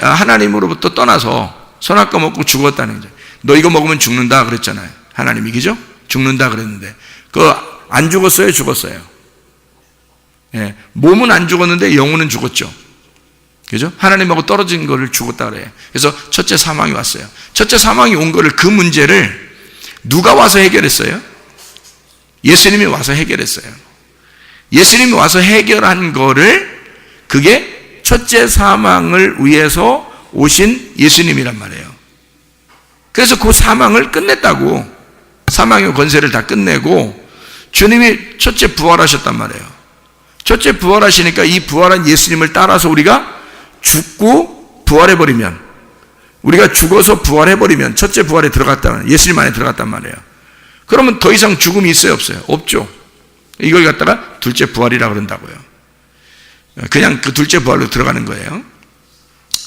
하나님으로부터 떠나서 선악과 먹고 죽었다는 거죠. 너 이거 먹으면 죽는다 그랬잖아요. 하나님이, 그죠? 죽는다 그랬는데 안 죽었어요, 죽었어요? 예, 몸은 안 죽었는데 영혼은 죽었죠. 그죠? 하나님하고 떨어진 거를 죽었다 그래요. 그래서 첫째 사망이 왔어요. 첫째 사망이 온 거를, 그 문제를 누가 와서 해결했어요? 예수님이 와서 해결했어요. 예수님이 와서 해결한 거를, 그게 첫째 사망을 위해서 오신 예수님이란 말이에요. 그래서 그 사망을 끝냈다고. 사망의 권세를 다 끝내고 주님이 첫째 부활하셨단 말이에요. 첫째 부활하시니까 이 부활한 예수님을 따라서 우리가 죽고 부활해버리면, 우리가 죽어서 부활해버리면 첫째 부활에 들어갔다는, 예수님 안에 들어갔단 말이에요. 그러면 더 이상 죽음이 있어요, 없어요? 없죠. 이걸 갖다가 둘째 부활이라고 그런다고요. 그냥 그 둘째 부활로 들어가는 거예요.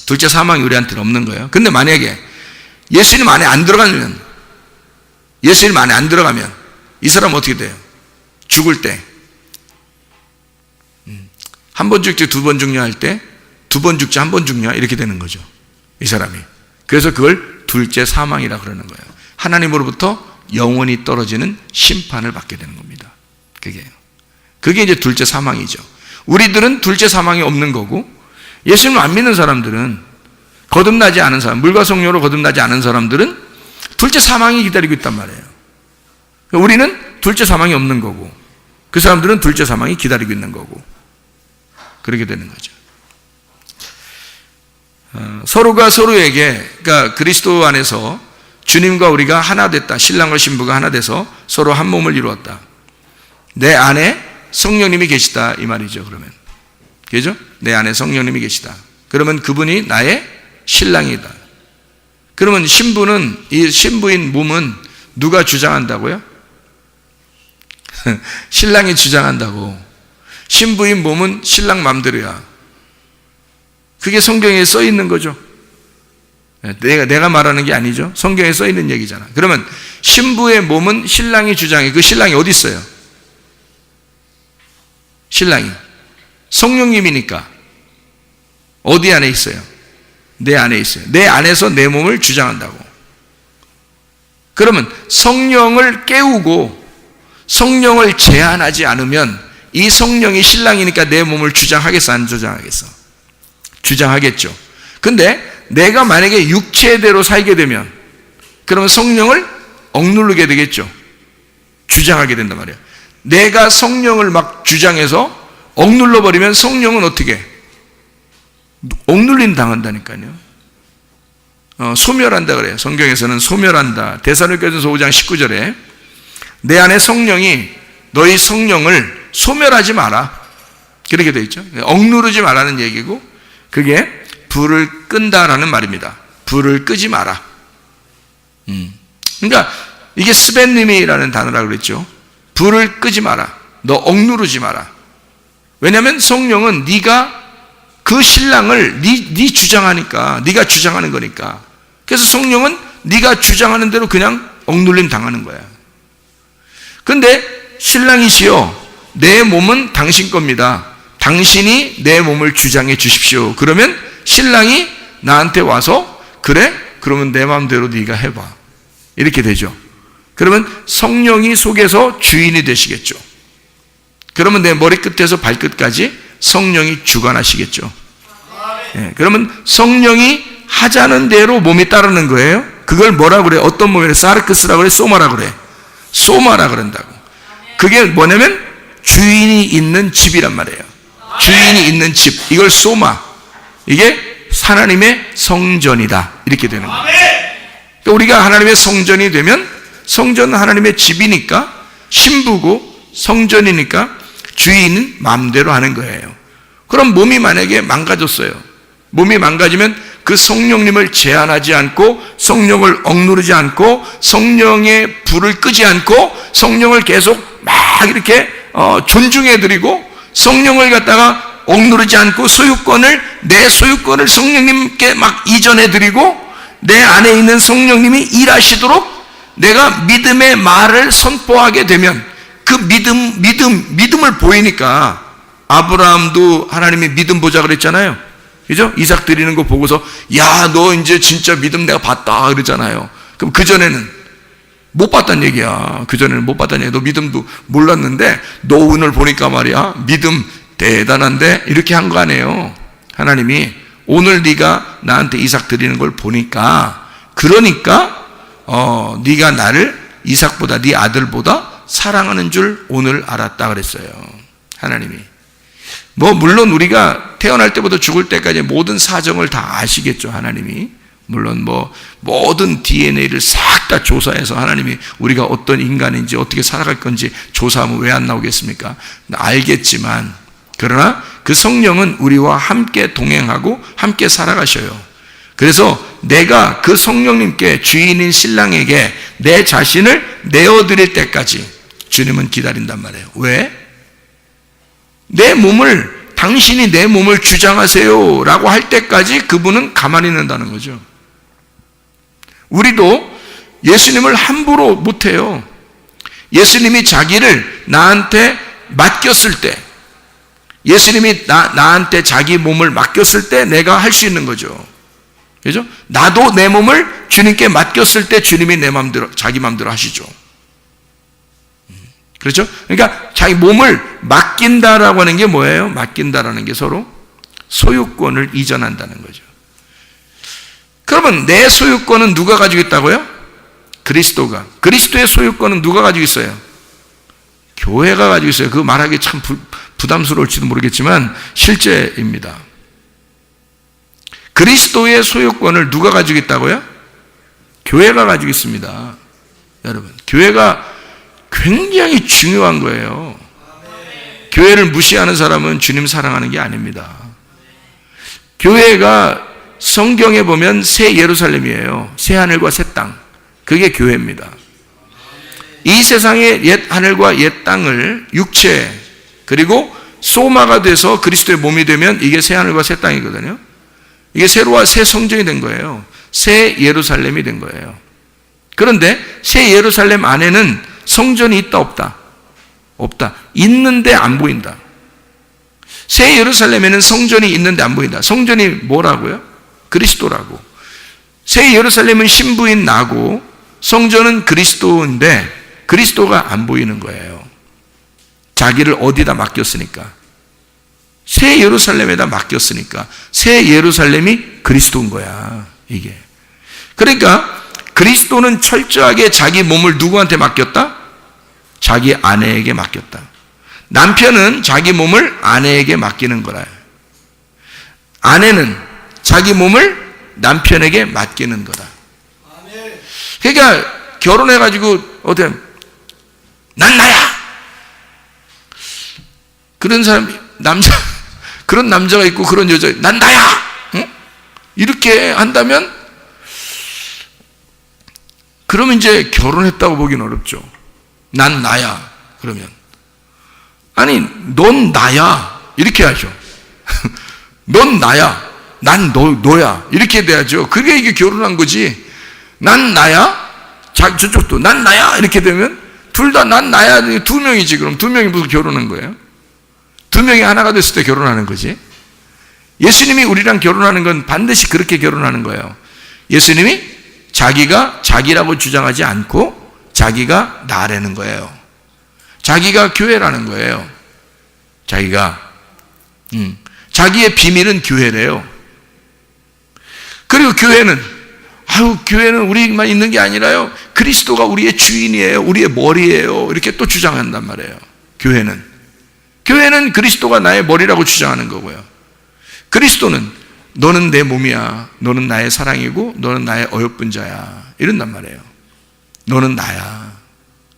둘째 사망이 우리한테는 없는 거예요. 근데 만약에 예수님 안에 안 들어가면 이 사람은 어떻게 돼요? 죽을 때 한 번 죽지 두 번 죽냐 할 때 두 번 죽지 한 번 죽냐 이렇게 되는 거죠, 이 사람이. 그래서 그걸 둘째 사망이라 그러는 거예요. 하나님으로부터 영원히 떨어지는 심판을 받게 되는 겁니다. 그게 이제 둘째 사망이죠. 우리들은 둘째 사망이 없는 거고, 예수님을 안 믿는 사람들은, 거듭나지 않은 사람, 물과 성령으로 거듭나지 않은 사람들은 둘째 사망이 기다리고 있단 말이에요. 우리는 둘째 사망이 없는 거고, 그 사람들은 둘째 사망이 기다리고 있는 거고, 그렇게 되는 거죠. 서로가 서로에게, 그러니까 그리스도 안에서 주님과 우리가 하나 됐다, 신랑과 신부가 하나 돼서 서로 한 몸을 이루었다. 내 안에 성령님이 계시다, 이 말이죠. 그러면 그죠? 내 안에 성령님이 계시다. 그러면 그분이 나의 신랑이다. 그러면 신부는, 이 신부인 몸은 누가 주장한다고요? 신랑이 주장한다고. 신부인 몸은 신랑 맘대로야. 그게 성경에 써 있는 거죠. 내가 말하는 게 아니죠. 성경에 써 있는 얘기잖아. 그러면 신부의 몸은 신랑이 주장해. 그 신랑이 어디 있어요? 신랑이 성령님이니까 어디 안에 있어요? 내 안에 있어요. 내 안에서 내 몸을 주장한다고. 그러면 성령을 깨우고 성령을 제한하지 않으면 이 성령이 신랑이니까 내 몸을 주장하겠어, 안 주장하겠어? 주장하겠죠. 근데 내가 만약에 육체대로 살게 되면 그러면 성령을 억누르게 되겠죠. 주장하게 된단 말이에요. 내가 성령을 막 주장해서 억눌러 버리면 성령은 어떻게? 억눌림 당한다니까요. 소멸한다 그래요. 성경에서는 소멸한다. 데살로니가전서 5장 19절에 내 안에 성령이 너희 성령을 소멸하지 마라, 그렇게 되어 있죠. 억누르지 말라는 얘기고, 그게 불을 끈다라는 말입니다. 불을 끄지 마라. 그러니까 이게 스벤님이라는 단어라고 그랬죠. 불을 끄지 마라. 너 억누르지 마라. 왜냐하면 성령은 네가 그 신랑을 네 주장하니까, 네가 주장하는 거니까. 그래서 성령은 네가 주장하는 대로 그냥 억눌림 당하는 거야. 근데 신랑이시여, 내 몸은 당신 겁니다. 당신이 내 몸을 주장해 주십시오. 그러면 신랑이 나한테 와서 그래? 그러면 내 마음대로 네가 해봐, 이렇게 되죠. 그러면 성령이 속에서 주인이 되시겠죠. 그러면 내 머리끝에서 발끝까지 성령이 주관하시겠죠. 네, 그러면 성령이 하자는 대로 몸이 따르는 거예요. 그걸 뭐라 그래? 어떤 몸이래? 사르크스라 그래? 소마라 그래? 소마라 그런다고. 그게 뭐냐면 주인이 있는 집이란 말이에요. 주인이 있는 집, 이걸 소마, 이게 하나님의 성전이다, 이렇게 되는 거예요. 그러니까 우리가 하나님의 성전이 되면, 성전은 하나님의 집이니까, 신부고 성전이니까 주인은 마음대로 하는 거예요. 그럼 몸이 만약에 망가졌어요. 몸이 망가지면 그 성령님을 제한하지 않고, 성령을 억누르지 않고, 성령의 불을 끄지 않고, 성령을 계속 막 이렇게 존중해드리고, 성령을 갖다가 억누르지 않고 내 소유권을 성령님께 막 이전해드리고, 내 안에 있는 성령님이 일하시도록 내가 믿음의 말을 선포하게 되면, 그 믿음을 보이니까, 아브라함도 하나님이 믿음 보자 그랬잖아요. 그죠? 이삭 드리는 거 보고서 야, 너 이제 진짜 믿음 내가 봤다 그러잖아요. 그럼 그전에는 못 봤단 얘기야. 그전에는 못 봤단 얘기야. 너 믿음도 몰랐는데 너 오늘 보니까 말이야, 믿음 대단한데, 이렇게 한 거 아니에요. 하나님이 오늘 네가 나한테 이삭 드리는 걸 보니까, 그러니까 네가 나를 이삭보다, 네 아들보다 사랑하는 줄 오늘 알았다 그랬어요. 하나님이. 물론 우리가 태어날 때부터 죽을 때까지 모든 사정을 다 아시겠죠, 하나님이. 물론 모든 DNA를 싹 다 조사해서 하나님이 우리가 어떤 인간인지 어떻게 살아갈 건지 조사하면 왜 안 나오겠습니까? 알겠지만, 그러나 그 성령은 우리와 함께 동행하고 함께 살아가셔요. 그래서 내가 그 성령님께, 주인인 신랑에게 내 자신을 내어드릴 때까지 주님은 기다린단 말이에요. 왜? 내 몸을 당신이 내 몸을 주장하세요 라고 할 때까지 그분은 가만히 있는다는 거죠. 우리도 예수님을 함부로 못해요. 예수님이 자기를 나한테 맡겼을 때, 예수님이 나한테 자기 몸을 맡겼을 때 내가 할 수 있는 거죠. 그죠? 나도 내 몸을 주님께 맡겼을 때 주님이 내 마음대로, 자기 마음대로 하시죠. 그렇죠? 그러니까 자기 몸을 맡긴다라고 하는 게 뭐예요? 맡긴다라는 게 서로 소유권을 이전한다는 거죠. 그러면 내 소유권은 누가 가지고 있다고요? 그리스도가. 그리스도의 소유권은 누가 가지고 있어요? 교회가 가지고 있어요. 그거 말하기 참 부담스러울지도 모르겠지만 실제입니다. 그리스도의 소유권을 누가 가지고 있다고요? 교회가 가지고 있습니다. 여러분, 교회가 굉장히 중요한 거예요. 교회를 무시하는 사람은 주님 사랑하는 게 아닙니다. 교회가 성경에 보면 새 예루살렘이에요. 새 하늘과 새 땅. 그게 교회입니다. 이 세상의 옛 하늘과 옛 땅을 육체 그리고 소마가 돼서 그리스도의 몸이 되면 이게 새 하늘과 새 땅이거든요. 이게 새로와 새 성전이 된 거예요. 새 예루살렘이 된 거예요. 그런데 새 예루살렘 안에는 성전이 있다 없다? 없다. 있는데 안 보인다. 새 예루살렘에는 성전이 있는데 안 보인다. 성전이 뭐라고요? 그리스도라고. 새 예루살렘은 신부인 나고 성전은 그리스도인데 그리스도가 안 보이는 거예요. 자기를 어디다 맡겼으니까. 새 예루살렘에다 맡겼으니까. 새 예루살렘이 그리스도인 거야, 이게. 그러니까 그리스도는 철저하게 자기 몸을 누구한테 맡겼다? 자기 아내에게 맡겼다. 남편은 자기 몸을 아내에게 맡기는 거라. 아내는 자기 몸을 남편에게 맡기는 거다. 그러니까 결혼해가지고 어때? 난 나야. 그런 사람, 그런 남자가 있고 그런 여자, 난 나야. 응? 이렇게 한다면 그러면 이제 결혼했다고 보기는 어렵죠. 난 나야. 그러면 아니 넌 나야 이렇게 하죠. 넌 나야. 난 너야 이렇게 돼야죠. 그게 이게 결혼한 거지. 난 나야. 저쪽도 난 나야 이렇게 되면 둘 다 난 나야. 두 명이지. 그럼 두 명이 무슨 결혼한 거예요? 두 명이 하나가 됐을 때 결혼하는 거지. 예수님이 우리랑 결혼하는 건 반드시 그렇게 결혼하는 거예요. 예수님이 자기가 자기라고 주장하지 않고 자기가 나라는 거예요. 자기가 교회라는 거예요. 자기의 비밀은 교회래요. 그리고 교회는 우리만 있는 게 아니라요. 그리스도가 우리의 주인이에요. 우리의 머리예요. 이렇게 또 주장한단 말이에요. 교회는 그리스도가 나의 머리라고 주장하는 거고요. 그리스도는 너는 내 몸이야. 너는 나의 사랑이고 너는 나의 어여쁜 자야. 이런단 말이에요. 너는 나야.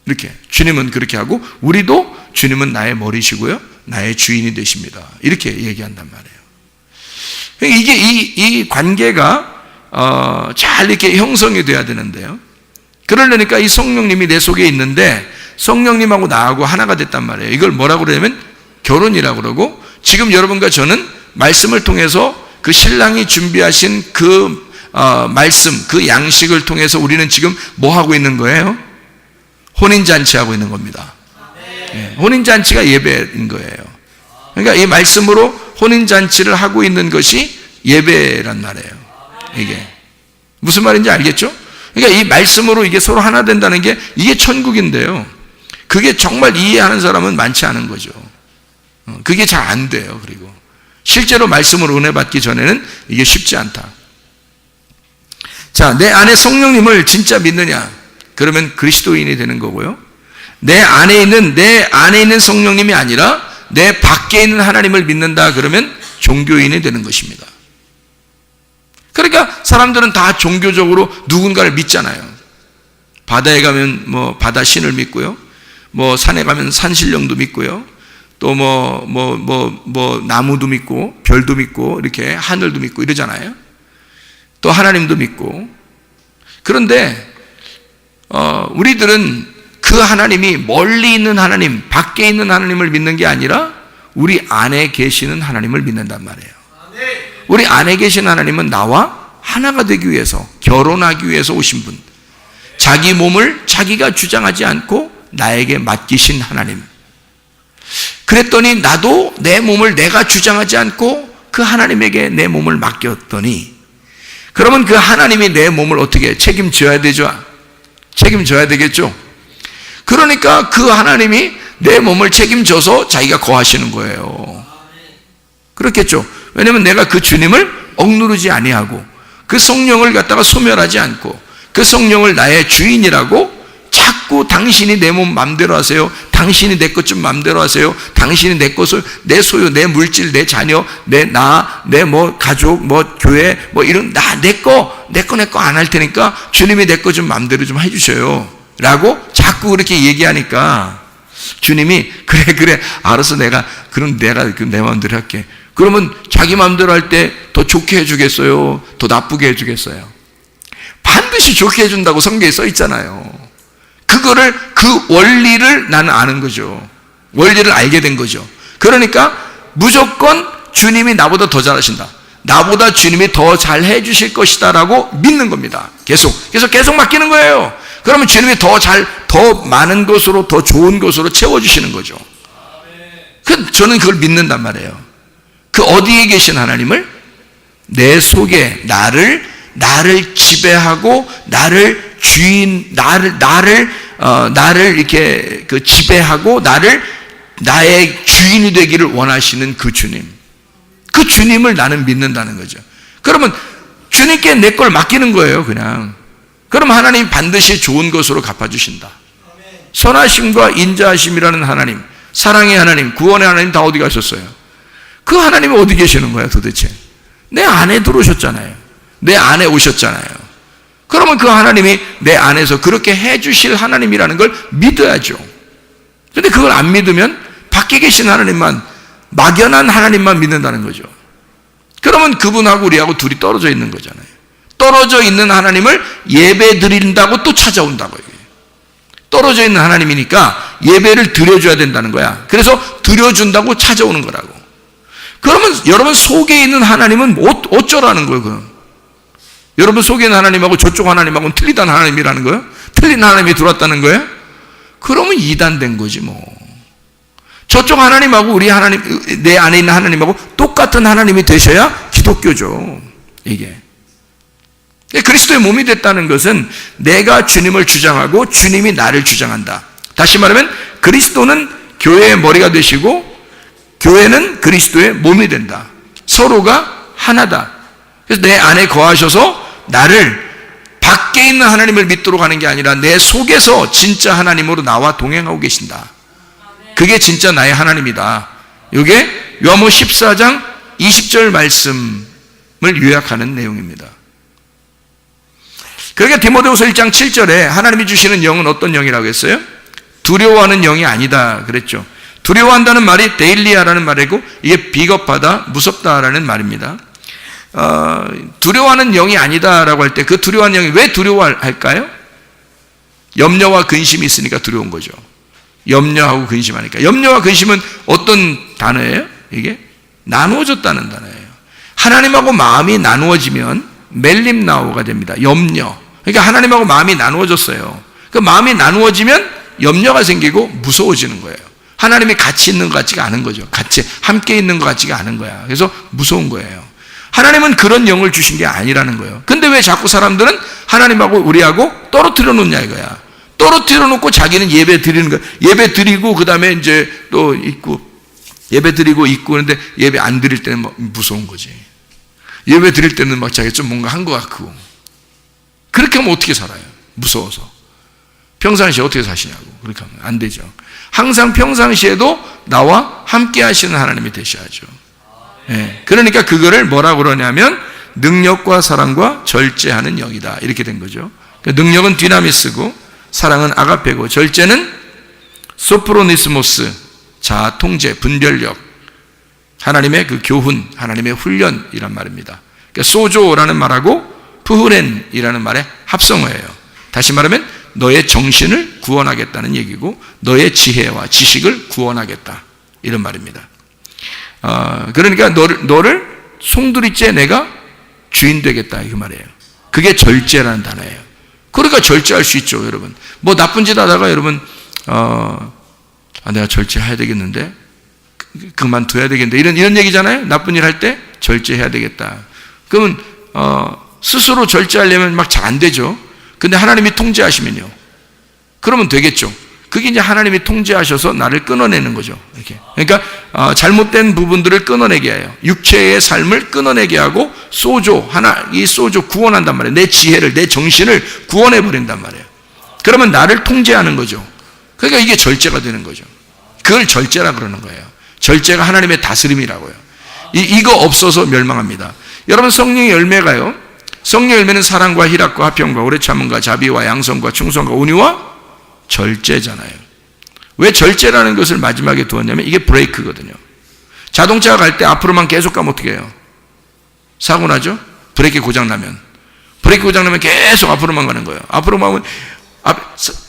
이렇게 주님은 그렇게 하고 우리도 주님은 나의 머리시고요. 나의 주인이 되십니다. 이렇게 얘기한단 말이에요. 이게 이 관계가 잘 이렇게 형성이 돼야 되는데요. 그러려니까 이 성령님이 내 속에 있는데 성령님하고 나하고 하나가 됐단 말이에요. 이걸 뭐라고 그러냐면 결혼이라고 그러고 지금 여러분과 저는 말씀을 통해서 그 신랑이 준비하신 그 말씀, 그 양식을 통해서 우리는 지금 뭐 하고 있는 거예요? 혼인잔치하고 있는 겁니다. 네, 혼인잔치가 예배인 거예요. 그러니까 이 말씀으로 혼인잔치를 하고 있는 것이 예배란 말이에요. 이게 무슨 말인지 알겠죠? 그러니까 이 말씀으로 이게 서로 하나 된다는 게 이게 천국인데요. 그게 정말 이해하는 사람은 많지 않은 거죠. 그게 잘 안 돼요. 그리고 실제로 말씀으로 은혜 받기 전에는 이게 쉽지 않다. 자, 내 안에 성령님을 진짜 믿느냐? 그러면 그리스도인이 되는 거고요. 내 안에 있는 성령님이 아니라 내 밖에 있는 하나님을 믿는다. 그러면 종교인이 되는 것입니다. 그러니까 사람들은 다 종교적으로 누군가를 믿잖아요. 바다에 가면 뭐 바다 신을 믿고요. 뭐 산에 가면 산신령도 믿고요. 또 나무도 믿고 별도 믿고 이렇게 하늘도 믿고 이러잖아요. 또 하나님도 믿고. 그런데 우리들은 그 하나님이 멀리 있는 하나님, 밖에 있는 하나님을 믿는 게 아니라 우리 안에 계시는 하나님을 믿는단 말이에요. 우리 안에 계신 하나님은 나와 하나가 되기 위해서, 결혼하기 위해서 오신 분, 자기 몸을 자기가 주장하지 않고 나에게 맡기신 하나님. 그랬더니 나도 내 몸을 내가 주장하지 않고 그 하나님에게 내 몸을 맡겼더니, 그러면 그 하나님이 내 몸을 어떻게 책임져야 되죠? 책임져야 되겠죠? 그러니까 그 하나님이 내 몸을 책임져서 자기가 거하시는 거예요. 그렇겠죠? 왜냐하면 내가 그 주님을 억누르지 아니하고 그 성령을 갖다가 소멸하지 않고 그 성령을 나의 주인이라고 자꾸 당신이 내 몸 맘대로 하세요. 당신이 내 것 좀 맘대로 하세요. 당신이 내 것을, 내 소유, 내 물질, 내 자녀, 내 뭐 가족, 뭐 교회, 뭐 이런 내 거 안 할 테니까 주님이 내 거 좀 맘대로 좀 해주셔요. 라고 자꾸 그렇게 얘기하니까 주님이 그래 알아서 내가 내 마음대로 할게. 그러면 자기 마음대로 할 때 더 좋게 해주겠어요? 더 나쁘게 해주겠어요? 반드시 좋게 해준다고 성경에 써 있잖아요. 그 원리를 나는 아는 거죠. 원리를 알게 된 거죠. 그러니까 무조건 주님이 나보다 더 잘하신다, 나보다 주님이 더 잘 해주실 것이다 라고 믿는 겁니다. 계속 맡기는 거예요. 그러면 주님이 더 많은 것으로, 더 좋은 것으로 채워주시는 거죠. 저는 그걸 믿는단 말이에요. 그 어디에 계신 하나님을? 내 속에 나를 지배하고 나를 이렇게 지배하고 나의 주인이 되기를 원하시는 그 주님. 그 주님을 나는 믿는다는 거죠. 그러면 주님께 내 걸 맡기는 거예요, 그냥. 그럼 하나님이 반드시 좋은 것으로 갚아주신다. 선하심과 인자하심이라는 하나님, 사랑의 하나님, 구원의 하나님 다 어디 가셨어요? 그 하나님이 어디 계시는 거야 도대체? 내 안에 들어오셨잖아요. 내 안에 오셨잖아요. 그러면 그 하나님이 내 안에서 그렇게 해주실 하나님이라는 걸 믿어야죠. 그런데 그걸 안 믿으면 밖에 계신 하나님만, 막연한 하나님만 믿는다는 거죠. 그러면 그분하고 우리하고 둘이 떨어져 있는 거잖아요. 떨어져 있는 하나님을 예배 드린다고 또 찾아온다고요. 떨어져 있는 하나님이니까 예배를 드려줘야 된다는 거야. 그래서 드려준다고 찾아오는 거라고. 그러면 여러분 속에 있는 하나님은 어쩌라는 거예요, 그럼? 여러분 속에 있는 하나님하고 저쪽 하나님하고는 틀리다는 하나님이라는 거예요? 틀린 하나님이 들어왔다는 거예요? 그러면 이단된 거지 뭐. 저쪽 하나님하고 우리 하나님, 내 안에 있는 하나님하고 똑같은 하나님이 되셔야 기독교죠, 이게. 그리스도의 몸이 됐다는 것은 내가 주님을 주장하고 주님이 나를 주장한다. 다시 말하면 그리스도는 교회의 머리가 되시고 교회는 그리스도의 몸이 된다. 서로가 하나다. 그래서 내 안에 거하셔서 나를 밖에 있는 하나님을 믿도록 하는 게 아니라 내 속에서 진짜 하나님으로 나와 동행하고 계신다. 그게 진짜 나의 하나님이다. 이게 요한복음 14장 20절 말씀을 요약하는 내용입니다. 그러니까 디모데후서 1장 7절에 하나님이 주시는 영은 어떤 영이라고 했어요? 두려워하는 영이 아니다 그랬죠. 두려워한다는 말이 데일리아라는 말이고 이게 비겁하다, 무섭다라는 말입니다. 두려워하는 영이 아니다라고 할 때 그 두려워하는 영이 왜 두려워할까요? 염려와 근심이 있으니까 두려운 거죠. 염려하고 근심하니까. 염려와 근심은 어떤 단어예요? 이게 나누어졌다는 단어예요. 하나님하고 마음이 나누어지면 멜림나오가 됩니다. 염려. 그러니까 하나님하고 마음이 나누어졌어요. 그 마음이 나누어지면 염려가 생기고 무서워지는 거예요. 하나님이 같이 있는 것 같지가 않은 거죠. 같이 함께 있는 것 같지가 않은 거야. 그래서 무서운 거예요. 하나님은 그런 영을 주신 게 아니라는 거예요. 근데 왜 자꾸 사람들은 하나님하고 우리하고 떨어뜨려 놓냐 이거야. 떨어뜨려 놓고 자기는 예배 드리는 거야. 예배 드리고 그 다음에 이제 또 있고, 예배 드리고 있고, 그런데 예배 안 드릴 때는 막 무서운 거지. 예배 드릴 때는 막 자기가 좀 뭔가 한 것 같고. 그렇게 하면 어떻게 살아요? 무서워서. 평상시에 어떻게 사시냐고. 그렇게 하면 안 되죠. 항상 평상시에도 나와 함께 하시는 하나님이 되셔야죠. 네. 그러니까 그거를 뭐라고 그러냐면 능력과 사랑과 절제하는 영이다. 이렇게 된 거죠. 그러니까 능력은 디나미스고 사랑은 아가페고 절제는 소프로니스모스, 자아 통제, 분별력, 하나님의 그 교훈, 하나님의 훈련이란 말입니다. 그러니까 소조라는 말하고 푸흐렌이라는 말의 합성어예요. 다시 말하면 너의 정신을 구원하겠다는 얘기고 너의 지혜와 지식을 구원하겠다 이런 말입니다. 그러니까 너를 송두리째 내가 주인 되겠다 이 말이에요. 그게 절제라는 단어예요. 그러니까 절제할 수 있죠, 여러분. 뭐 나쁜 짓 하다가 여러분 내가 절제해야 되겠는데, 그만둬야 되겠는데, 이런 얘기잖아요. 나쁜 일 할 때 절제해야 되겠다. 그러면 스스로 절제하려면 막 잘 안 되죠. 근데 하나님이 통제하시면요, 그러면 되겠죠. 그게 이제 하나님이 통제하셔서 나를 끊어내는 거죠. 이렇게. 그러니까 잘못된 부분들을 끊어내게 해요. 육체의 삶을 끊어내게 하고 이 소조 구원한단 말이에요. 내 지혜를, 내 정신을 구원해 버린단 말이에요. 그러면 나를 통제하는 거죠. 그러니까 이게 절제가 되는 거죠. 그걸 절제라 그러는 거예요. 절제가 하나님의 다스림이라고요. 이거 없어서 멸망합니다. 여러분, 성령의 열매가요, 성령의 열매는 사랑과 희락과 화평과 오래 참음과 자비와 양성과 충성과 온유와 절제잖아요. 왜 절제라는 것을 마지막에 두었냐면 이게 브레이크거든요. 자동차가 갈 때 앞으로만 계속 가면 어떻게 해요? 사고 나죠? 브레이크 고장 나면 계속 앞으로만 가는 거예요. 앞으로만 가면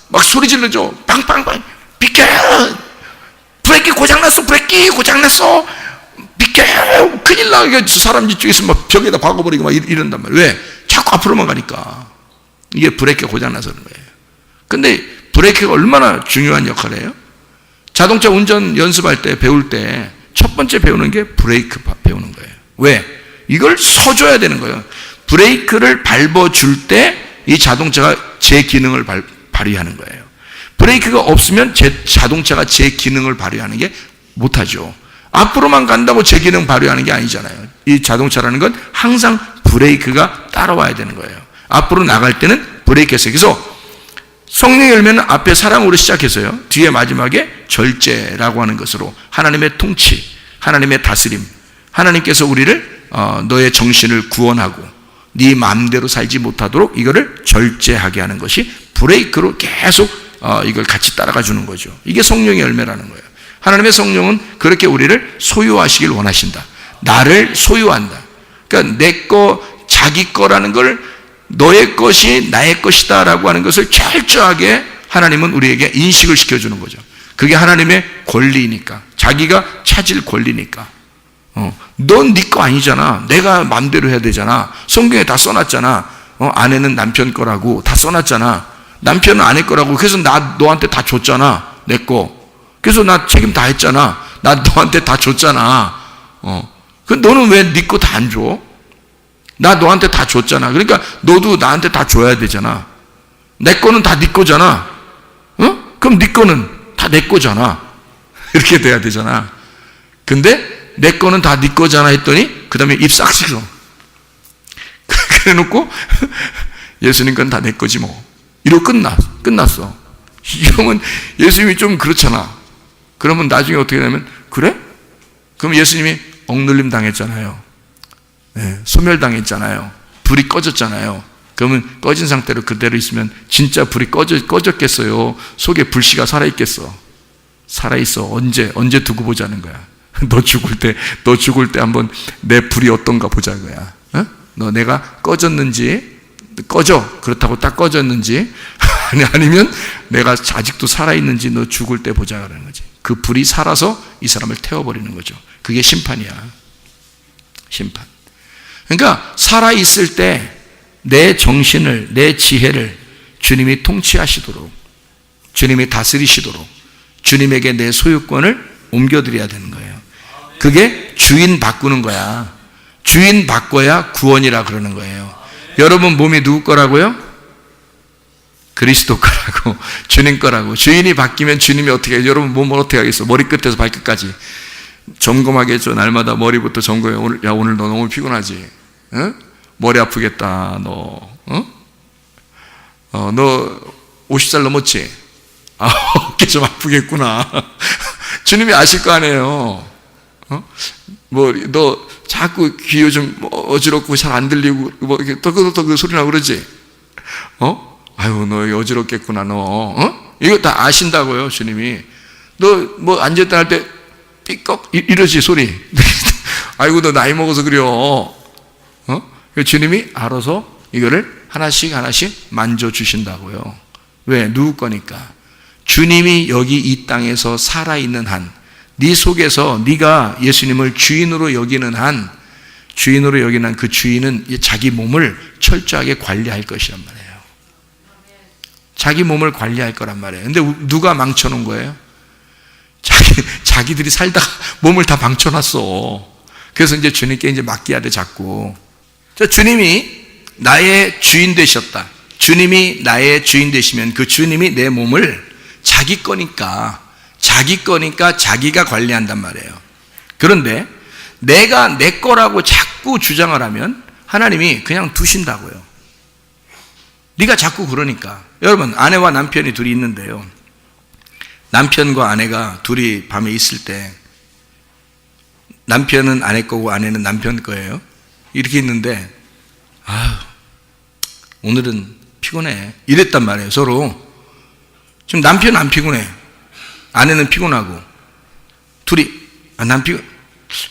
막 소리 지르죠. 빵빵빵, 비켜! 브레이크 고장났어! 비켜! 큰일 나! 사람 이쪽에서 막 벽에다 박아버리고 막 이런단 말이에요. 왜? 자꾸 앞으로만 가니까. 이게 브레이크 고장나서 그런 거예요. 근데 브레이크가 얼마나 중요한 역할을 해요? 자동차 운전 연습할 때, 배울 때 첫 번째 배우는 게 브레이크 배우는 거예요. 왜? 이걸 서줘야 되는 거예요. 브레이크를 밟아줄 때 이 자동차가 제 기능을 발휘하는 거예요. 브레이크가 없으면 자동차가 제 기능을 발휘하는 게 못하죠. 앞으로만 간다고 제 기능 발휘하는 게 아니잖아요. 이 자동차라는 건 항상 브레이크가 따라와야 되는 거예요. 앞으로 나갈 때는 브레이크가 있어요. 그래서 성령의 열매는 앞에 사랑으로 시작해서요, 뒤에 마지막에 절제라고 하는 것으로 하나님의 통치, 하나님의 다스림, 하나님께서 우리를 너의 정신을 구원하고 네 마음대로 살지 못하도록 이거를 절제하게 하는 것이 브레이크로 계속 이걸 같이 따라가 주는 거죠. 이게 성령의 열매라는 거예요. 하나님의 성령은 그렇게 우리를 소유하시길 원하신다. 나를 소유한다. 그러니까 내 거, 자기 거라는 걸 너의 것이 나의 것이다 라고 하는 것을 철저하게 하나님은 우리에게 인식을 시켜주는 거죠. 그게 하나님의 권리니까, 자기가 찾을 권리니까. 넌 네 거 아니잖아. 내가 마음대로 해야 되잖아. 성경에 다 써놨잖아. 아내는 남편 거라고 다 써놨잖아. 남편은 아내 거라고. 그래서 나 너한테 다 줬잖아, 내 거. 그래서 나 책임 다 했잖아. 나 너한테 다 줬잖아. 그 너는 왜 네 거 다 안 줘? 나 너한테 다 줬잖아. 그러니까 너도 나한테 다 줘야 되잖아. 내 거는 다 네 거잖아. 그럼 네 거는 다 내 거잖아. 이렇게 돼야 되잖아. 근데 내 거는 다 네 거잖아 했더니 그 다음에 입 싹 씻어. 그래 놓고 예수님 건 다 내 거지 뭐. 이러고 끝났어. 이러면 예수님이 좀 그렇잖아. 그러면 나중에 어떻게 되냐면, 그래? 그럼 예수님이 억눌림 당했잖아요. 네, 소멸당했잖아요. 불이 꺼졌잖아요. 그러면 꺼진 상태로 그대로 있으면 진짜 불이 꺼졌겠어요? 속에 불씨가 살아있겠어? 살아있어. 언제 두고 보자는 거야. 너 죽을 때 한번 내 불이 어떤가 보자 거야. 너 내가 꺼졌는지, 그렇다고 딱 꺼졌는지, 아니면 내가 아직도 살아있는지 너 죽을 때 보자 그러는 거지. 그 불이 살아서 이 사람을 태워버리는 거죠. 그게 심판이야. 심판. 그러니까 살아있을 때 내 정신을, 내 지혜를 주님이 통치하시도록, 주님이 다스리시도록 주님에게 내 소유권을 옮겨드려야 되는 거예요. 그게 주인 바꾸는 거야. 주인 바꿔야 구원이라 그러는 거예요. 여러분 몸이 누구 거라고요? 그리스도 거라고, 주님 거라고. 주인이 바뀌면 주님이 어떻게 해요? 여러분 몸을 어떻게 하겠어? 머리끝에서 발끝까지 점검하겠죠. 날마다 머리부터 점검해. 오늘 너 너무 피곤하지? 머리 아프겠다 너. 너 50살 넘었지? 어깨 좀 아프겠구나. 주님이 아실 거 아니에요. 너 자꾸 귀 요즘 어지럽고 잘 안 들리고 뭐 이렇게 떠그떠그 소리 나고 그러지? 아유 너 어지럽겠구나 너. 이거 다 아신다고요 주님이. 너 뭐 앉았다 할 때 삐걱 이러지 소리. 아이고 너 나이 먹어서 그래요. 주님이 알아서 이거를 하나씩 만져주신다고요. 왜? 누구 거니까. 주님이 여기 이 땅에서 살아있는 한, 네 속에서 네가 예수님을 주인으로 여기는 한 그 주인은 자기 몸을 철저하게 관리할 것이란 말이에요. 자기 몸을 관리할 거란 말이에요. 근데 누가 망쳐놓은 거예요? 자기들이 살다가 몸을 다 망쳐놨어. 그래서 이제 주님께 이제 맡겨야 돼, 자꾸. 주님이 나의 주인 되셨다. 주님이 나의 주인 되시면 그 주님이 내 몸을 자기 거니까 자기가 관리한단 말이에요. 그런데 내가 내 거라고 자꾸 주장을 하면 하나님이 그냥 두신다고요. 네가 자꾸 그러니까. 여러분, 아내와 남편이 둘이 있는데요, 남편과 아내가 둘이 밤에 있을 때 남편은 아내 거고 아내는 남편 거예요. 이렇게 있는데 오늘은 피곤해 이랬단 말이에요. 서로. 지금 남편은 안 피곤해, 아내는 피곤하고, 둘이 난 피곤,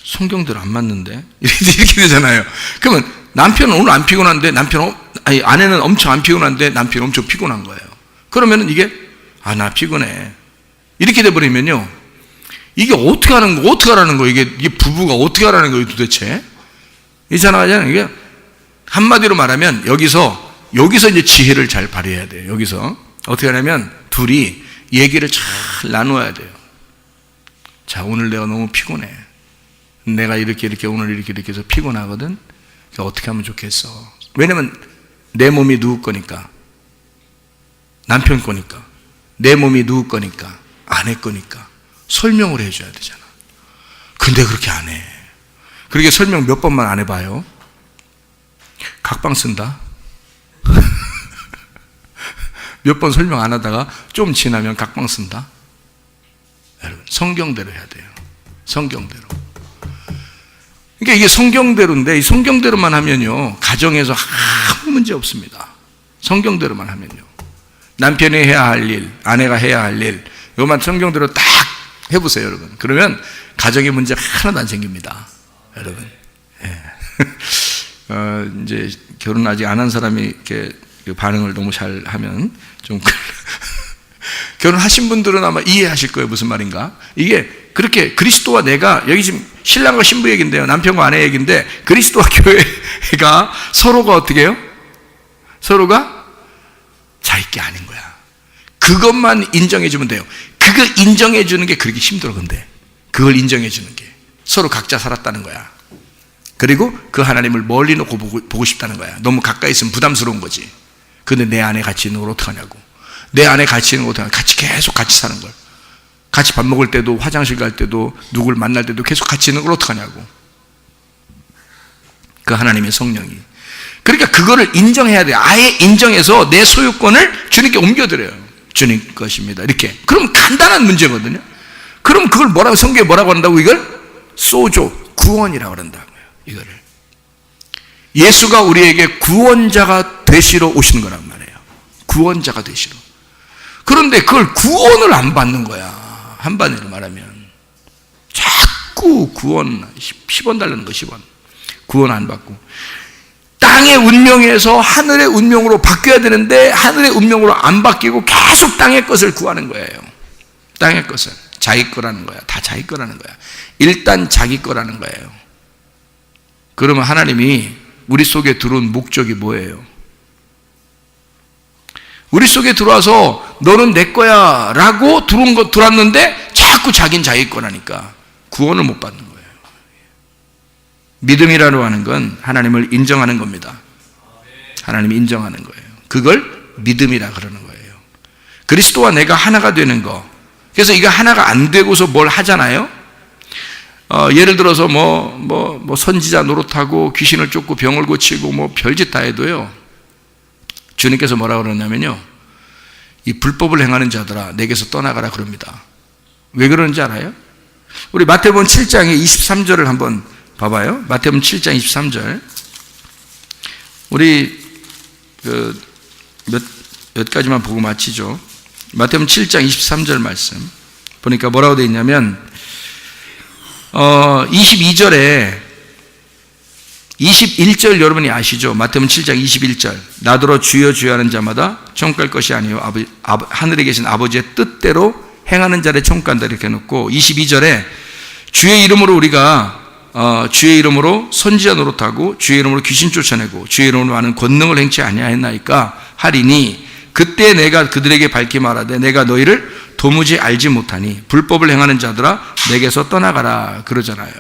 성경대로 안 맞는데 이렇게 되잖아요. 그러면 남편은 오늘 안 피곤한데 아내는 엄청 안 피곤한데 남편이 엄청 피곤한 거예요. 그러면은 이게 나 피곤해 이렇게 돼버리면요, 이게 어떻게 하라는 거예요? 이게 부부가 어떻게 하라는 거예요 도대체? 이상하잖아요. 이게 한마디로 말하면 여기서 이제 지혜를 잘 발휘해야 돼요. 여기서 어떻게 하냐면 둘이 얘기를 잘 나누어야 돼요. 자, 오늘 내가 너무 피곤해. 내가 이렇게 오늘 이렇게 해서 피곤하거든. 어떻게 하면 좋겠어? 왜냐면 내 몸이 누구 거니까, 남편 거니까. 내 몸이 누구 거니까, 아내 거니까 설명을 해줘야 되잖아. 근데 그렇게 안 해. 그렇게 설명 몇 번만 안 해봐요. 각방 쓴다. 몇 번 설명 안 하다가 좀 지나면 각방 쓴다. 여러분, 성경대로 해야 돼요. 성경대로. 그러니까 이게 성경대로인데, 이 성경대로만 하면요, 가정에서 아무 문제 없습니다. 성경대로만 하면요. 남편이 해야 할 일, 아내가 해야 할 일, 이것만 성경대로 딱 해보세요, 여러분. 그러면 가정의 문제가 하나도 안 생깁니다, 여러분. 예. 이제 결혼 아직 안 한 사람이 이렇게 반응을 너무 잘 하면 좀 결혼하신 분들은 아마 이해하실 거예요. 무슨 말인가? 이게 그렇게 그리스도와 내가, 여기 지금 신랑과 신부 얘기인데요, 남편과 아내 얘기인데, 그리스도와 교회가 서로가 어떻게 해요? 서로가 자기게 아닌 거야. 그것만 인정해 주면 돼요. 그거 인정해 주는 게 그렇게 힘들어. 근데 그걸 인정해 주는 게 서로 각자 살았다는 거야. 그리고 그 하나님을 멀리 놓고 보고 싶다는 거야. 너무 가까이 있으면 부담스러운 거지. 근데 내 안에 같이 있는 걸 어떡하냐고. 내 안에 같이 있는 걸 어떡하냐고. 계속 같이 사는 걸. 같이 밥 먹을 때도, 화장실 갈 때도, 누구를 만날 때도 계속 같이 있는 걸 어떡하냐고. 그 하나님의 성령이. 그러니까 그거를 인정해야 돼요. 아예 인정해서 내 소유권을 주님께 옮겨드려요. 주님 것입니다, 이렇게. 그럼 간단한 문제거든요. 그럼 그걸 성경에 뭐라고 한다고? 이걸 소조, 구원이라고 한다고요. 이거를 예수가 우리에게 구원자가 되시러 오시는 거란 말이에요. 구원자가 되시러. 그런데 그걸 구원을 안 받는 거야. 한마디로 말하면 자꾸 구원 10원 달라는 거. 10원 구원 안 받고 땅의 운명에서 하늘의 운명으로 바뀌어야 되는데 하늘의 운명으로 안 바뀌고 계속 땅의 것을 구하는 거예요. 땅의 것을 자기 거라는 거야. 다 자기 거라는 거야. 일단 자기 거라는 거예요. 그러면 하나님이 우리 속에 들어온 목적이 뭐예요? 우리 속에 들어와서 너는 내 거야 라고 들어왔는데 자꾸 자긴 자기 거라니까 구원을 못 받는 거예요. 믿음이라고 하는 건 하나님을 인정하는 겁니다. 하나님이 인정하는 거예요. 그걸 믿음이라 그러는 거예요. 그리스도와 내가 하나가 되는 거. 그래서 이거 하나가 안 되고서 뭘 하잖아요. 예를 들어서 선지자 노릇하고 귀신을 쫓고 병을 고치고 별짓 다 해도요, 주님께서 뭐라고 그러냐면요, 이 불법을 행하는 자들아 내게서 떠나가라 그럽니다. 왜 그러는지 알아요? 우리 마태복음 7장의 23절을 한번 봐봐요. 마태복음 7장 23절. 우리 몇 가지만 보고 마치죠. 마태복음 7장 23절 말씀 보니까 뭐라고 되어 있냐면 22절에 21절 여러분이 아시죠? 마태복음 7장 21절. 나더러 주여 주여 하는 자마다 천국 갈 것이 아니요 하늘에 계신 아버지의 뜻대로 행하는 자를 천국간다 이렇게 놓고 22절에 주의 이름으로 우리가 주의 이름으로 선지자 노릇하고 주의 이름으로 귀신 쫓아내고 주의 이름으로 많은 권능을 행치 아니하였나이까 하리니 그때 내가 그들에게 밝히 말하되 내가 너희를 도무지 알지 못하니 불법을 행하는 자들아 내게서 떠나가라 그러잖아요.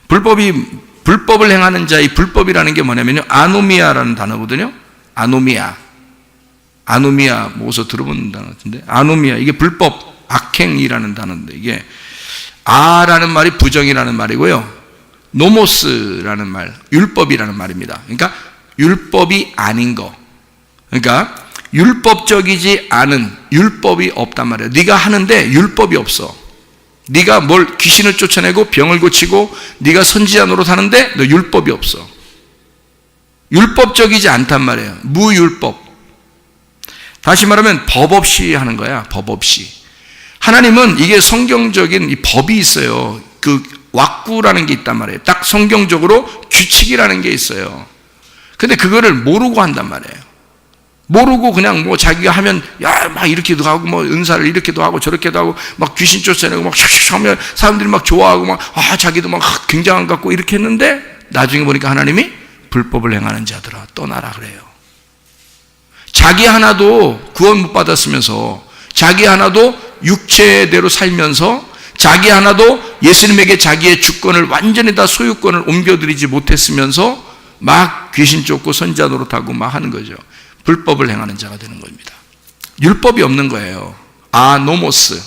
불법을 행하는 자, 이 불법이라는 게 뭐냐면요, 아노미아라는 단어거든요. 아노미아 뭐 어디서 들어본 단어 같은데, 아노미아, 이게 불법, 악행이라는 단어인데, 이게 아라는 말이 부정이라는 말이고요, 노모스라는 말, 율법이라는 말입니다. 그러니까 율법이 아닌 거, 그러니까 율법적이지 않은, 율법이 없단 말이에요. 네가 하는데 율법이 없어. 네가 뭘 귀신을 쫓아내고 병을 고치고 네가 선지자 노릇하는데 너 율법이 없어. 율법적이지 않단 말이에요. 무율법. 다시 말하면 법 없이 하는 거야. 법 없이. 하나님은 이게 성경적인 이 법이 있어요. 그 왁구라는 게 있단 말이에요. 딱 성경적으로 규칙이라는 게 있어요. 근데 그거를 모르고 한단 말이에요. 모르고 그냥 뭐 자기가 하면 야 막 이렇게도 하고 뭐 은사를 이렇게도 하고 저렇게도 하고 막 귀신 쫓아내고 막 샥샥 하면 사람들이 막 좋아하고 막 자기도 막 굉장한 것 같고 이렇게 했는데 나중에 보니까 하나님이 불법을 행하는 자들아 떠나라 그래요. 자기 하나도 구원 못 받았으면서, 자기 하나도 육체대로 살면서, 자기 하나도 예수님에게 자기의 주권을 완전히 다 소유권을 옮겨드리지 못했으면서 막 귀신 쫓고 선지자 노릇하고 막 하는 거죠. 불법을 행하는 자가 되는 겁니다. 율법이 없는 거예요. 아노모스,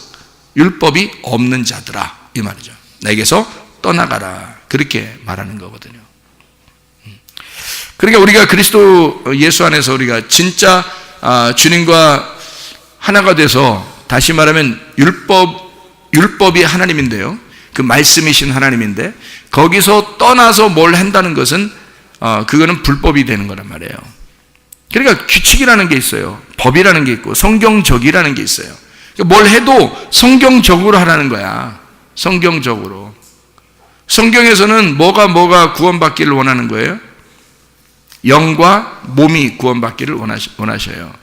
율법이 없는 자들아 이 말이죠. 내게서 떠나가라 그렇게 말하는 거거든요. 그러니까 우리가 그리스도 예수 안에서 우리가 진짜 주님과 하나가 돼서, 다시 말하면 율법이 하나님인데요, 그 말씀이신 하나님인데 거기서 떠나서 뭘 한다는 것은 그거는 불법이 되는 거란 말이에요. 그러니까 규칙이라는 게 있어요. 법이라는 게 있고 성경적이라는 게 있어요. 그러니까 뭘 해도 성경적으로 하라는 거야. 성경적으로. 성경에서는 뭐가 구원받기를 원하는 거예요? 영과 몸이 구원받기를 원하셔요.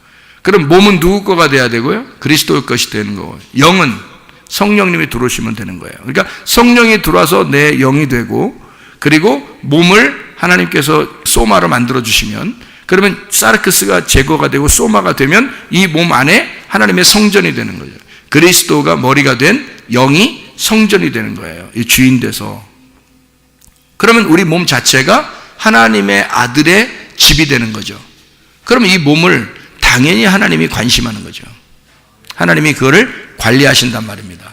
그럼 몸은 누구 거가 돼야 되고요? 그리스도의 것이 되는 거고, 영은 성령님이 들어오시면 되는 거예요. 그러니까 성령이 들어와서 내 영이 되고, 그리고 몸을 하나님께서 소마로 만들어 주시면, 그러면 사르크스가 제거가 되고 소마가 되면 이 몸 안에 하나님의 성전이 되는 거죠. 그리스도가 머리가 된 영이 성전이 되는 거예요. 이 주인 돼서. 그러면 우리 몸 자체가 하나님의 아들의 집이 되는 거죠. 그러면 이 몸을 당연히 하나님이 관심하는 거죠. 하나님이 그거를 관리하신단 말입니다.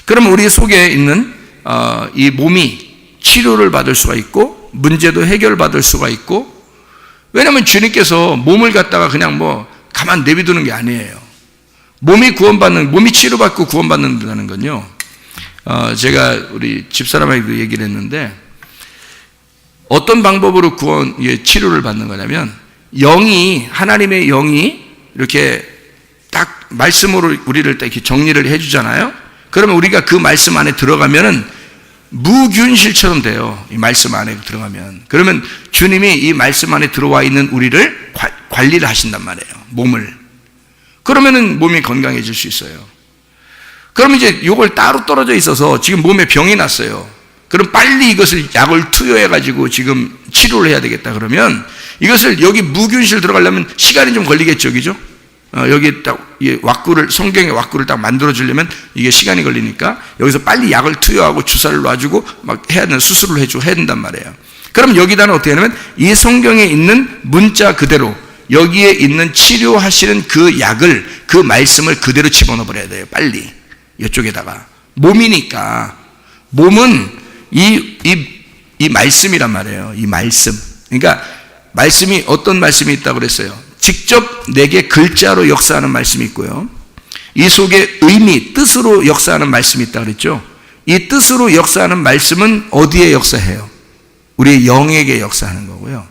그러면 우리 속에 있는 이 몸이 치료를 받을 수가 있고 문제도 해결받을 수가 있고, 왜냐하면 주님께서 몸을 갖다가 그냥 뭐 가만 내비두는 게 아니에요. 몸이 치료받고 구원받는다는 건요, 제가 우리 집사람에게도 얘기를 했는데, 어떤 방법으로 치료를 받는 거냐면, 하나님의 영이 이렇게 딱 말씀으로 우리를 딱 이렇게 정리를 해주잖아요. 그러면 우리가 그 말씀 안에 들어가면은 무균실처럼 돼요. 이 말씀 안에 들어가면. 그러면 주님이 이 말씀 안에 들어와 있는 우리를 관리를 하신단 말이에요. 몸을. 그러면은 몸이 건강해질 수 있어요. 그럼 이제 이걸 따로 떨어져 있어서 지금 몸에 병이 났어요. 그럼 빨리 이것을 약을 투여해가지고 지금 치료를 해야 되겠다 그러면, 이것을 여기 무균실 들어가려면 시간이 좀 걸리겠죠, 그죠? 여기 딱 성경의 왁구를 딱 만들어 주려면 이게 시간이 걸리니까 여기서 빨리 약을 투여하고 주사를 놔주고 막 해야 되는, 수술을 해야 된단 말이에요. 그럼 여기다는 어떻게 하냐면 이 성경에 있는 문자 그대로, 여기에 있는 치료하시는 그 약을, 그 말씀을 그대로 집어넣어 버려야 돼요. 빨리 이쪽에다가. 몸이니까, 몸은 이 말씀이란 말이에요. 이 말씀. 그러니까 말씀이, 어떤 말씀이 있다고 그랬어요? 직접 내게 글자로 역사하는 말씀이 있고요, 이 속에 의미, 뜻으로 역사하는 말씀이 있다고 그랬죠. 이 뜻으로 역사하는 말씀은 어디에 역사해요? 우리의 영에게 역사하는 거고요,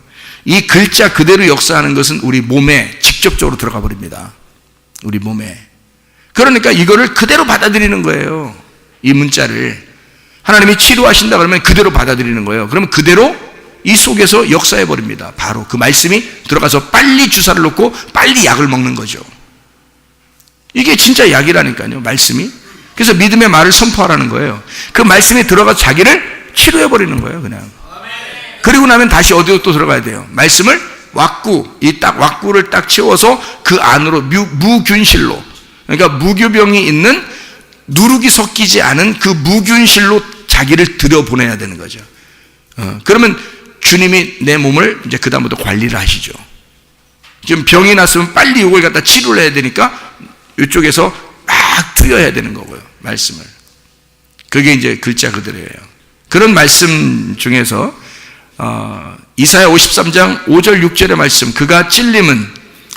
이 글자 그대로 역사하는 것은 우리 몸에 직접적으로 들어가 버립니다. 우리 몸에. 그러니까 이거를 그대로 받아들이는 거예요. 이 문자를 하나님이 치료하신다 그러면 그대로 받아들이는 거예요. 그러면 그대로 이 속에서 역사해 버립니다. 바로 그 말씀이 들어가서 빨리 주사를 놓고 빨리 약을 먹는 거죠. 이게 진짜 약이라니까요, 말씀이. 그래서 믿음의 말을 선포하라는 거예요. 그 말씀이 들어가 자기를 치료해버리는 거예요, 그냥. 그리고 나면 다시 어디로 또 들어가야 돼요? 말씀을 왁구를 딱 채워서 그 안으로 무균실로, 그러니까 무교병이 있는 누룩이 섞이지 않은 그 무균실로 자기를 들여보내야 되는 거죠. 그러면 주님이 내 몸을 이제 그다음부터 관리를 하시죠. 지금 병이 났으면 빨리 이걸 갖다 치료를 해야 되니까 이쪽에서 막 투여해야 되는 거고요, 말씀을. 그게 이제 글자 그대로예요. 그런 말씀 중에서 이사야 53장 5절 6절의 말씀, 그가 찔림은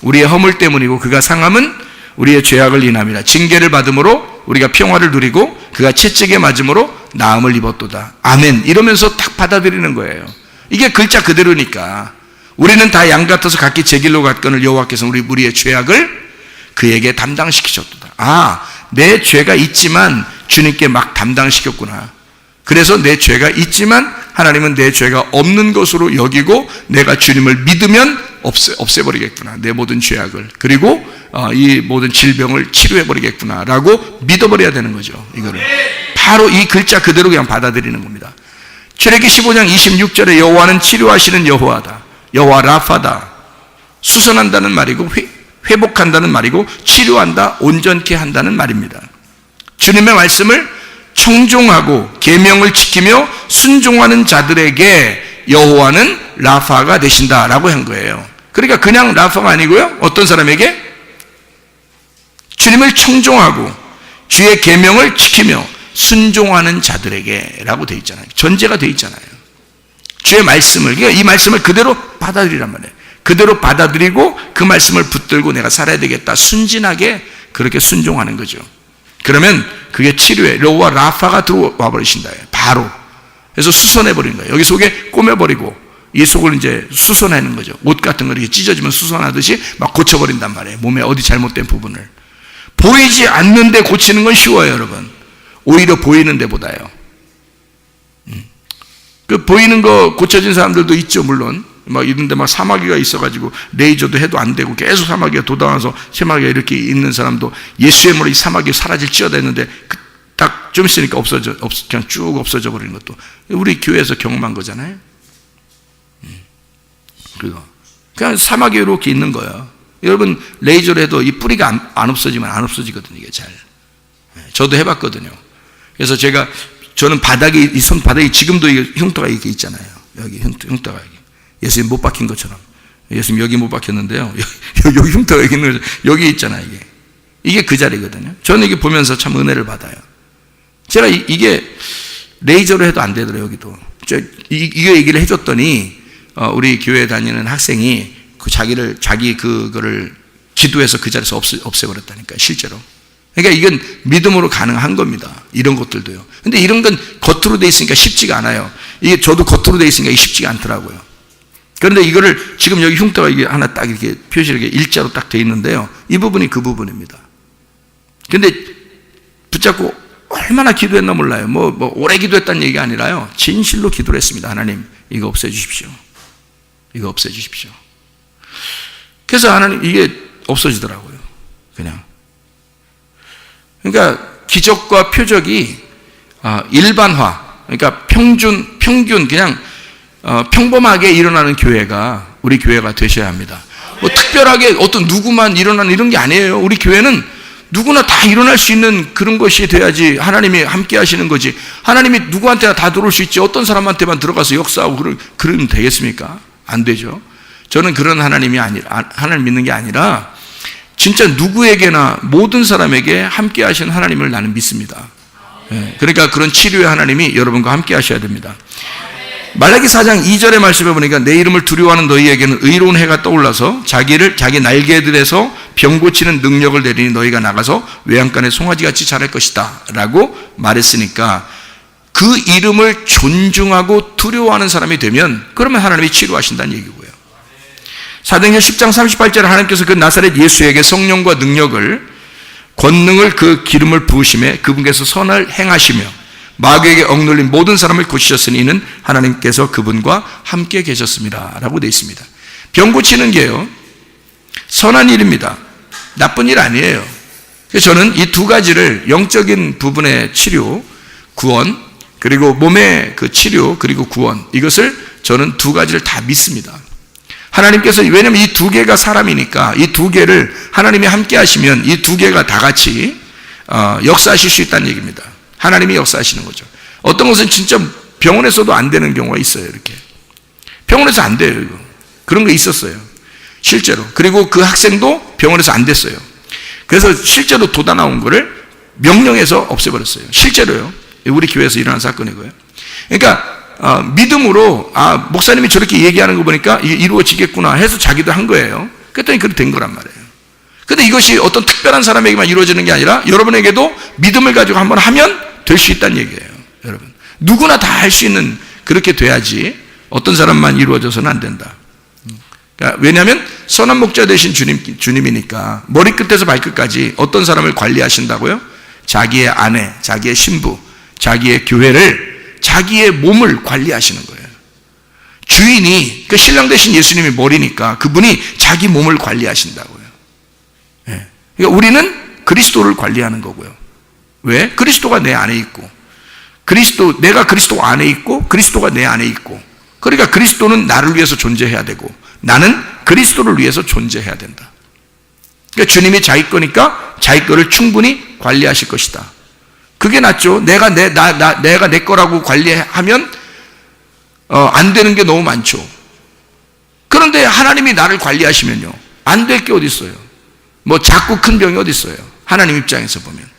우리의 허물 때문이고 그가 상함은 우리의 죄악을 인함이라. 징계를 받음으로 우리가 평화를 누리고 그가 채찍에 맞음으로 나음을 입었도다. 아멘. 이러면서 딱 받아들이는 거예요. 이게 글자 그대로니까. 우리는 다 양 같아서 각기 제 길로 갔거늘 여호와께서 우리의 죄악을 그에게 담당시키셨도다. 내 죄가 있지만 주님께 막 담당시켰구나. 그래서 내 죄가 있지만 하나님은 내 죄가 없는 것으로 여기고 내가 주님을 믿으면 없애버리겠구나, 내 모든 죄악을. 그리고 이 모든 질병을 치료해버리겠구나 라고 믿어버려야 되는 거죠. 이거를 바로 이 글자 그대로 그냥 받아들이는 겁니다. 출애기 15장 26절에 여호와는 치료하시는 여호와다, 여호와 라파다. 수선한다는 말이고 회복한다는 말이고 치료한다, 온전케 한다는 말입니다. 주님의 말씀을 청종하고 계명을 지키며 순종하는 자들에게 여호와는 라파가 되신다라고 한 거예요. 그러니까 그냥 라파가 아니고요, 어떤 사람에게? 주님을 청종하고 주의 계명을 지키며 순종하는 자들에게 라고 되어 있잖아요. 전제가 되어 있잖아요. 주의 말씀을, 그러니까 이 말씀을 그대로 받아들이란 말이에요. 그대로 받아들이고 그 말씀을 붙들고 내가 살아야 되겠다, 순진하게 그렇게 순종하는 거죠. 그러면 그게 치료에 여호와 라파가 들어와 버리신다, 바로. 그래서 수선해버리는 거예요. 여기 속에 꼬매버리고 이 속을 이제 수선하는 거죠. 옷 같은 거 이렇게 찢어지면 수선하듯이 막 고쳐버린단 말이에요. 몸에 어디 잘못된 부분을. 보이지 않는데 고치는 건 쉬워요, 여러분. 오히려 보이는 데보다요. 그 보이는 거 고쳐진 사람들도 있죠, 물론. 막 이런데 막 사마귀가 있어가지고 레이저도 해도 안 되고 계속 사마귀가 돋아와서 사마귀가 이렇게 있는 사람도 예수의 이름으로 이 사마귀 사라질지어다 했는데 딱 좀 있으니까 그냥 쭉 없어져 버리는 것도 우리 교회에서 경험한 거잖아요. 그거 그냥 사마귀 이렇게 있는 거예요. 여러분 레이저로 해도 이 뿌리가 안 없어지면 안 없어지거든요, 이게 잘. 저도 해봤거든요. 그래서 저는 바닥에 이 손 바닥에 지금도 이 흉터가 이렇게 있잖아요. 여기 흉터가 이게. 예수님 못 박힌 것처럼. 예수님 여기 못 박혔는데요. 여기 흉터가 여기 있는 거죠. 여기 있잖아요, 이게 그 자리거든요. 저는 이게 보면서 참 은혜를 받아요. 제가 이게 레이저로 해도 안 되더라고요, 여기도. 이거 얘기를 해줬더니, 우리 교회 다니는 학생이 자기 그거를 기도해서 그 자리에서 없애버렸다니까요, 실제로. 그러니까 이건 믿음으로 가능한 겁니다. 이런 것들도요. 근데 이런 건 겉으로 돼 있으니까 쉽지가 않아요. 이게 저도 겉으로 돼 있으니까 쉽지가 않더라고요. 그런데 이거를 지금 여기 흉터가 이게 하나 딱 이렇게 표시를 이렇게 일자로 딱 돼 있는데요. 이 부분이 그 부분입니다. 근데 붙잡고 얼마나 기도했나 몰라요. 뭐 오래 기도했다는 얘기가 아니라요. 진실로 기도를 했습니다. 하나님, 이거 없애주십시오. 이거 없애주십시오. 그래서 하나님, 이게 없어지더라고요. 그냥. 그러니까 기적과 표적이 일반화, 그러니까 평균 그냥 평범하게 일어나는 교회가 우리 교회가 되셔야 합니다. 뭐 특별하게 어떤 누구만 일어나는 이런 게 아니에요. 우리 교회는 누구나 다 일어날 수 있는 그런 것이 돼야지 하나님이 함께 하시는 거지. 하나님이 누구한테나 다 들어올 수 있지 어떤 사람한테만 들어가서 역사하고 그러면 되겠습니까? 안 되죠. 저는 그런 하나님이 하나님 믿는 게 아니라 진짜 누구에게나 모든 사람에게 함께 하시는 하나님을 나는 믿습니다. 그러니까 그런 치료의 하나님이 여러분과 함께 하셔야 됩니다. 말라기 4장 2절의 말씀에 보니까 내 이름을 두려워하는 너희에게는 의로운 해가 떠올라서 자기 날개들에서 병 고치는 능력을 내리니 너희가 나가서 외양간의 송아지같이 자랄 것이다 라고 말했으니까 그 이름을 존중하고 두려워하는 사람이 되면 그러면 하나님이 치료하신다는 얘기고요. 사도행전 10장 38절에 하나님께서 그 나사렛 예수에게 성령과 능력을 권능을 그 기름을 부으심에 그분께서 선을 행하시며 마귀에게 억눌린 모든 사람을 고치셨으니 이는 하나님께서 그분과 함께 계셨습니다 라고 되어 있습니다. 병 고치는 게요 선한 일입니다. 나쁜 일 아니에요. 그래서 저는 이 두 가지를 영적인 부분의 치료, 구원, 그리고 몸의 그 치료, 그리고 구원, 이것을 저는 두 가지를 다 믿습니다. 하나님께서, 왜냐하면 이 두 개가 사람이니까 이 두 개를 하나님이 함께 하시면 이 두 개가 다 같이 역사하실 수 있다는 얘기입니다. 하나님이 역사하시는 거죠. 어떤 것은 진짜 병원에서도 안 되는 경우가 있어요. 이렇게 병원에서 안 돼요. 이거. 그런 거 있었어요, 실제로. 그리고 그 학생도 병원에서 안 됐어요. 그래서 실제로 돋아 나온 거를 명령해서 없애버렸어요. 실제로요. 우리 교회에서 일어난 사건이고요. 그러니까 믿음으로 목사님이 저렇게 얘기하는 거 보니까 이게 이루어지겠구나 해서 자기도 한 거예요. 그랬더니 그렇게 된 거란 말이에요. 근데 이것이 어떤 특별한 사람에게만 이루어지는 게 아니라 여러분에게도 믿음을 가지고 한번 하면 될 수 있다는 얘기예요. 여러분, 누구나 다 할 수 있는, 그렇게 돼야지 어떤 사람만 이루어져서는 안 된다. 그러니까 왜냐하면 선한 목자 되신 주님이니까 머리끝에서 발끝까지 어떤 사람을 관리하신다고요? 자기의 아내, 자기의 신부, 자기의 교회를, 자기의 몸을 관리하시는 거예요. 주인이, 그 신랑 되신 예수님이 머리니까 그분이 자기 몸을 관리하신다고요. 예. 그러니까 우리는 그리스도를 관리하는 거고요. 왜? 그리스도가 내 안에 있고, 내가 그리스도 안에 있고 그리스도가 내 안에 있고, 그러니까 그리스도는 나를 위해서 존재해야 되고 나는 그리스도를 위해서 존재해야 된다. 그러니까 주님이 자기 거니까 자기 거를 충분히 관리하실 것이다. 그게 낫죠. 내가 내 거라고 관리하면 안 되는 게 너무 많죠. 그런데 하나님이 나를 관리하시면요, 안 될 게 어디 있어요? 뭐 작고 큰 병이 어디 있어요? 하나님 입장에서 보면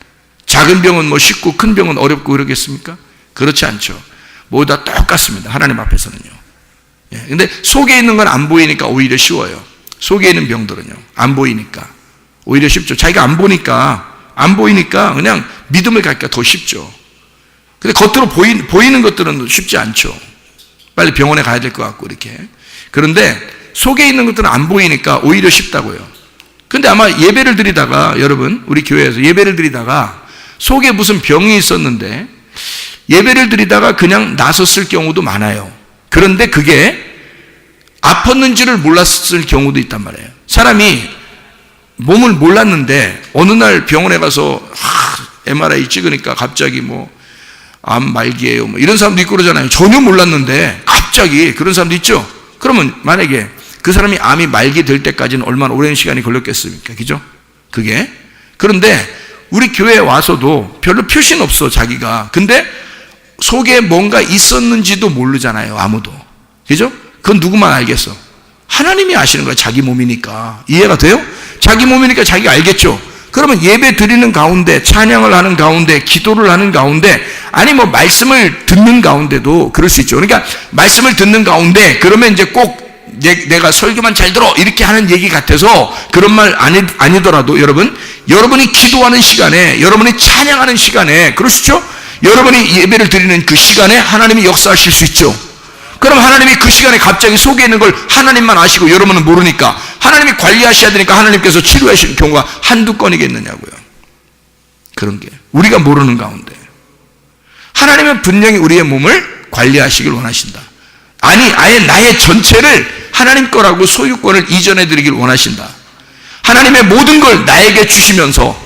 작은 병은 뭐 쉽고 큰 병은 어렵고 그러겠습니까? 그렇지 않죠. 모두 다 똑같습니다. 하나님 앞에서는요. 근데 속에 있는 건 안 보이니까 오히려 쉬워요. 속에 있는 병들은요, 안 보이니까 오히려 쉽죠. 자기가 안 보이니까 그냥 믿음을 갖기가 더 쉽죠. 근데 겉으로 보이는 것들은 쉽지 않죠. 빨리 병원에 가야 될 것 같고 이렇게. 그런데 속에 있는 것들은 안 보이니까 오히려 쉽다고요. 근데 아마 예배를 드리다가, 여러분, 우리 교회에서 예배를 드리다가 속에 무슨 병이 있었는데 예배를 드리다가 그냥 나섰을 경우도 많아요. 그런데 그게 아팠는지를 몰랐을 경우도 있단 말이에요. 사람이 몸을 몰랐는데 어느 날 병원에 가서 MRI 찍으니까 갑자기 뭐 암 말기예요, 뭐 이런 사람도 있고 그러잖아요. 전혀 몰랐는데 갑자기 그런 사람도 있죠. 그러면 만약에 그 사람이 암이 말기 될 때까지는 얼마나 오랜 시간이 걸렸겠습니까? 그죠? 그게. 그런데 우리 교회에 와서도 별로 표시는 없어, 자기가. 근데 속에 뭔가 있었는지도 모르잖아요, 아무도. 그죠? 그건 누구만 알겠어? 하나님이 아시는 거예요. 자기 몸이니까. 이해가 돼요? 자기 몸이니까 자기가 알겠죠? 그러면 예배 드리는 가운데, 찬양을 하는 가운데, 기도를 하는 가운데, 아니 뭐 말씀을 듣는 가운데도 그럴 수 있죠. 그러니까 말씀을 듣는 가운데 그러면 이제 꼭 내가 설교만 잘 들어 이렇게 하는 얘기 같아서 그런 말 아니더라도 여러분이 기도하는 시간에, 여러분이 찬양하는 시간에, 그러시죠? 여러분이 예배를 드리는 그 시간에 하나님이 역사하실 수 있죠. 그럼 하나님이 그 시간에 갑자기 속에 있는 걸 하나님만 아시고 여러분은 모르니까 하나님이 관리하셔야 되니까 하나님께서 치료하시는 경우가 한두 건이겠느냐고요. 그런 게 우리가 모르는 가운데 하나님은 분명히 우리의 몸을 관리하시길 원하신다. 아니, 아예 나의 전체를 하나님 거라고 소유권을 이전해 드리길 원하신다. 하나님의 모든 걸 나에게 주시면서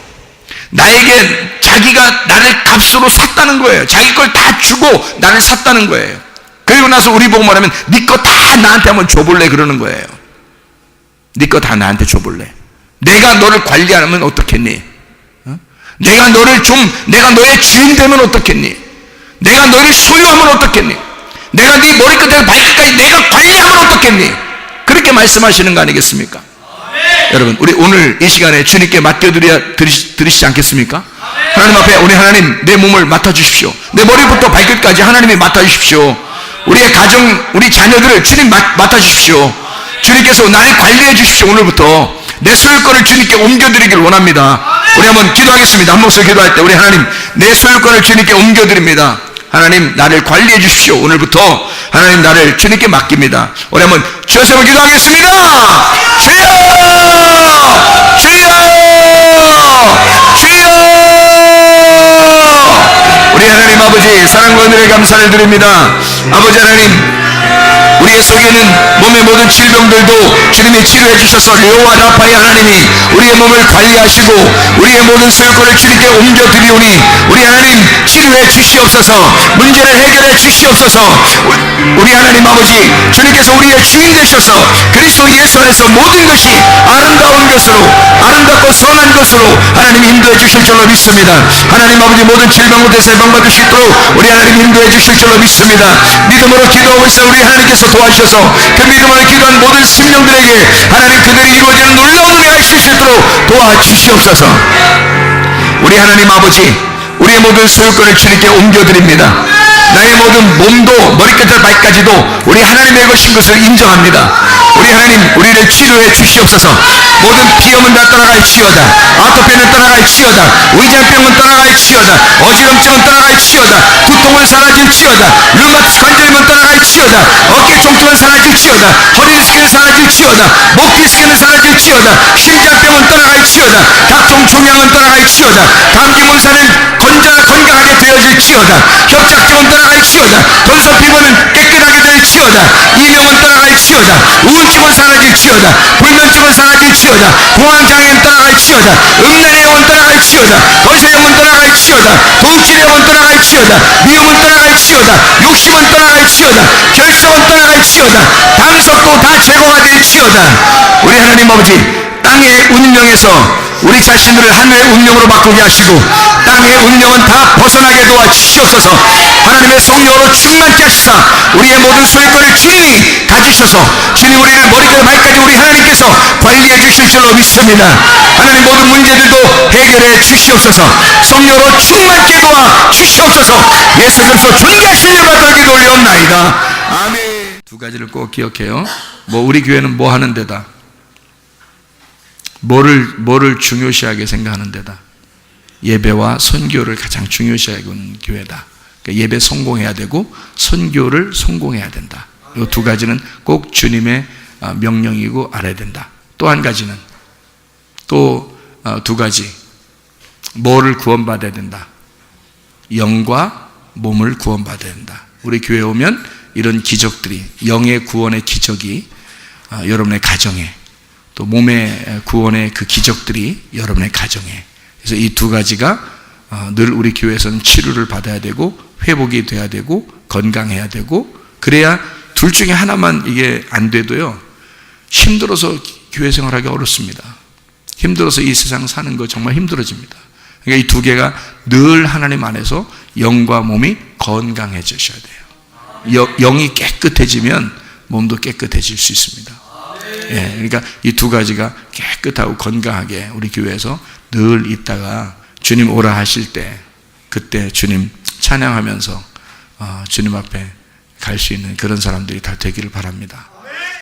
나에게 자기가 나를 값으로 샀다는 거예요. 자기 걸 다 주고 나를 샀다는 거예요. 그리고 나서 우리 보고 말하면 네 거 다 나한테 한번 줘볼래 그러는 거예요. 네 거 다 나한테 줘볼래. 내가 너를 관리하면 어떻겠니? 내가 너의 주인 되면 어떻겠니? 내가 너를 소유하면 어떻겠니? 내가 네 머리끝에서 발끝까지 내가 관리하면 어떻겠니? 그렇게 말씀하시는 거 아니겠습니까? 아멘. 여러분, 우리 오늘 이 시간에 주님께 맡겨드리시지 않겠습니까? 아멘. 하나님 앞에 우리 하나님, 내 몸을 맡아주십시오. 내 머리부터 발끝까지 하나님이 맡아주십시오. 우리의 가정, 우리 자녀들을 주님 맡아주십시오. 주님께서 나를 관리해 주십시오. 오늘부터 내 소유권을 주님께 옮겨드리길 원합니다. 우리 한번 기도하겠습니다. 한 목소리 기도할 때 우리 하나님, 내 소유권을 주님께 옮겨드립니다. 하나님, 나를 관리해 주십시오. 오늘부터 하나님, 나를 주님께 맡깁니다. 우리 한번 주여서 한번 기도하겠습니다. 주여! 주여! 주여! 우리 하나님 아버지, 사랑과 은혜에 감사를 드립니다. 아버지 하나님, 우리의 속에 있는 몸의 모든 질병들도 주님이 치료해 주셔서 료와 라파의 하나님이 우리의 몸을 관리하시고 우리의 모든 소유권을 주님께 옮겨드리오니 우리 하나님 치료해 주시옵소서. 문제를 해결해 주시옵소서. 우리 하나님 아버지, 주님께서 우리의 주인 되셔서 그리스도 예수 안에서 모든 것이 아름다운 것으로, 아름답고 선한 것으로 하나님 인도해 주실 줄로 믿습니다. 하나님 아버지, 모든 질병부터 예방받을 수 있도록 우리 하나님 인도해 주실 줄로 믿습니다. 믿음으로 기도하고 있어 우리 하나님께서 도와주셔서 그 믿음으로 기도한 모든 심령들에게 하나님 그들이 이루어지는 놀라운 은혜가 있을 수 있도록 도와주시옵소서. 우리 하나님 아버지, 우리의 모든 소유권을 주님께 옮겨드립니다. 나의 모든 몸도 머리끝부터 발까지도 우리 하나님의 것인 것을 인정합니다. 우리 하나님, 우리를 치료해 주시옵소서. 모든 비염은 다 떠나갈지어다. 아토피는 떠나갈지어다. 위장병은 떠나갈지어다. 어지럼증은 떠나갈지어다. 두통은 사라질지어다. 류마티스 관절염은 떠나갈지어다. 어깨 통증은 사라질지어다. 허리 디스크는 사라질지어다. 목 디스크는 사라질지어다. 심장병은 떠나갈지어다. 각종 종양은 떠나갈지어다. 감기 문사는 건강하게 되어질지어다. 협착증은 떠나갈지어다. 돈성 피부는 깨끗하게 될지어다. 이명은 떠나갈지어다. 우울증은 사라질지어다. 불면증은 사라질지어다. 공황장애는 떠나갈지어다. 음란의 영은 떠나갈지어다. 거세영은 떠나갈지어다. 도둑질의 영은 떠나갈지어다. 미움은 떠나갈지어다. 욕심은 떠나갈지어다. 결석은 떠나갈지어다. 담석도 다 제거가 될지어다. 우리 하나님 아버지, 땅의 운명에서 우리 자신들을 하늘의 운명으로 바꾸게 하시고 땅의 운명은 다 벗어나게 도와주시옵소서. 하나님의 성령으로 충만케 하시사 우리의 모든 소유권을 주님이 가지셔서 주님 우리를 머리부터 발까지 우리 하나님께서 관리해 주실 줄로 믿습니다. 하나님, 모든 문제들도 해결해 주시옵소서. 성령으로 충만케 도와 주시옵소서. 예수 그리스도 존귀하신 이름으로 돌기도 올려옵나이다. 아멘. 두 가지를 꼭 기억해요. 우리 교회는 뭐 하는 데다, 뭐를 중요시하게 생각하는 데다. 예배와 선교를 가장 중요시하는 교회다. 그러니까 예배 성공해야 되고 선교를 성공해야 된다. 이 두 가지는 꼭 주님의 명령이고 알아야 된다. 또 한 가지는, 또 두 가지, 뭐를 구원받아야 된다. 영과 몸을 구원받아야 된다. 우리 교회에 오면 이런 기적들이, 영의 구원의 기적이 여러분의 가정에, 또 몸의 구원의 그 기적들이 여러분의 가정에, 그래서 이 두 가지가 늘 우리 교회에서는 치료를 받아야 되고 회복이 돼야 되고 건강해야 되고, 그래야 둘 중에 하나만 이게 안 돼도요, 힘들어서 교회 생활하기 어렵습니다. 힘들어서 이 세상 사는 거 정말 힘들어집니다. 그러니까 이 두 개가 늘 하나님 안에서 영과 몸이 건강해지셔야 돼요. 영이 깨끗해지면 몸도 깨끗해질 수 있습니다. 예, 그러니까 이 두 가지가 깨끗하고 건강하게 우리 교회에서 늘 있다가 주님 오라 하실 때, 그때 주님 찬양하면서 주님 앞에 갈 수 있는 그런 사람들이 다 되기를 바랍니다.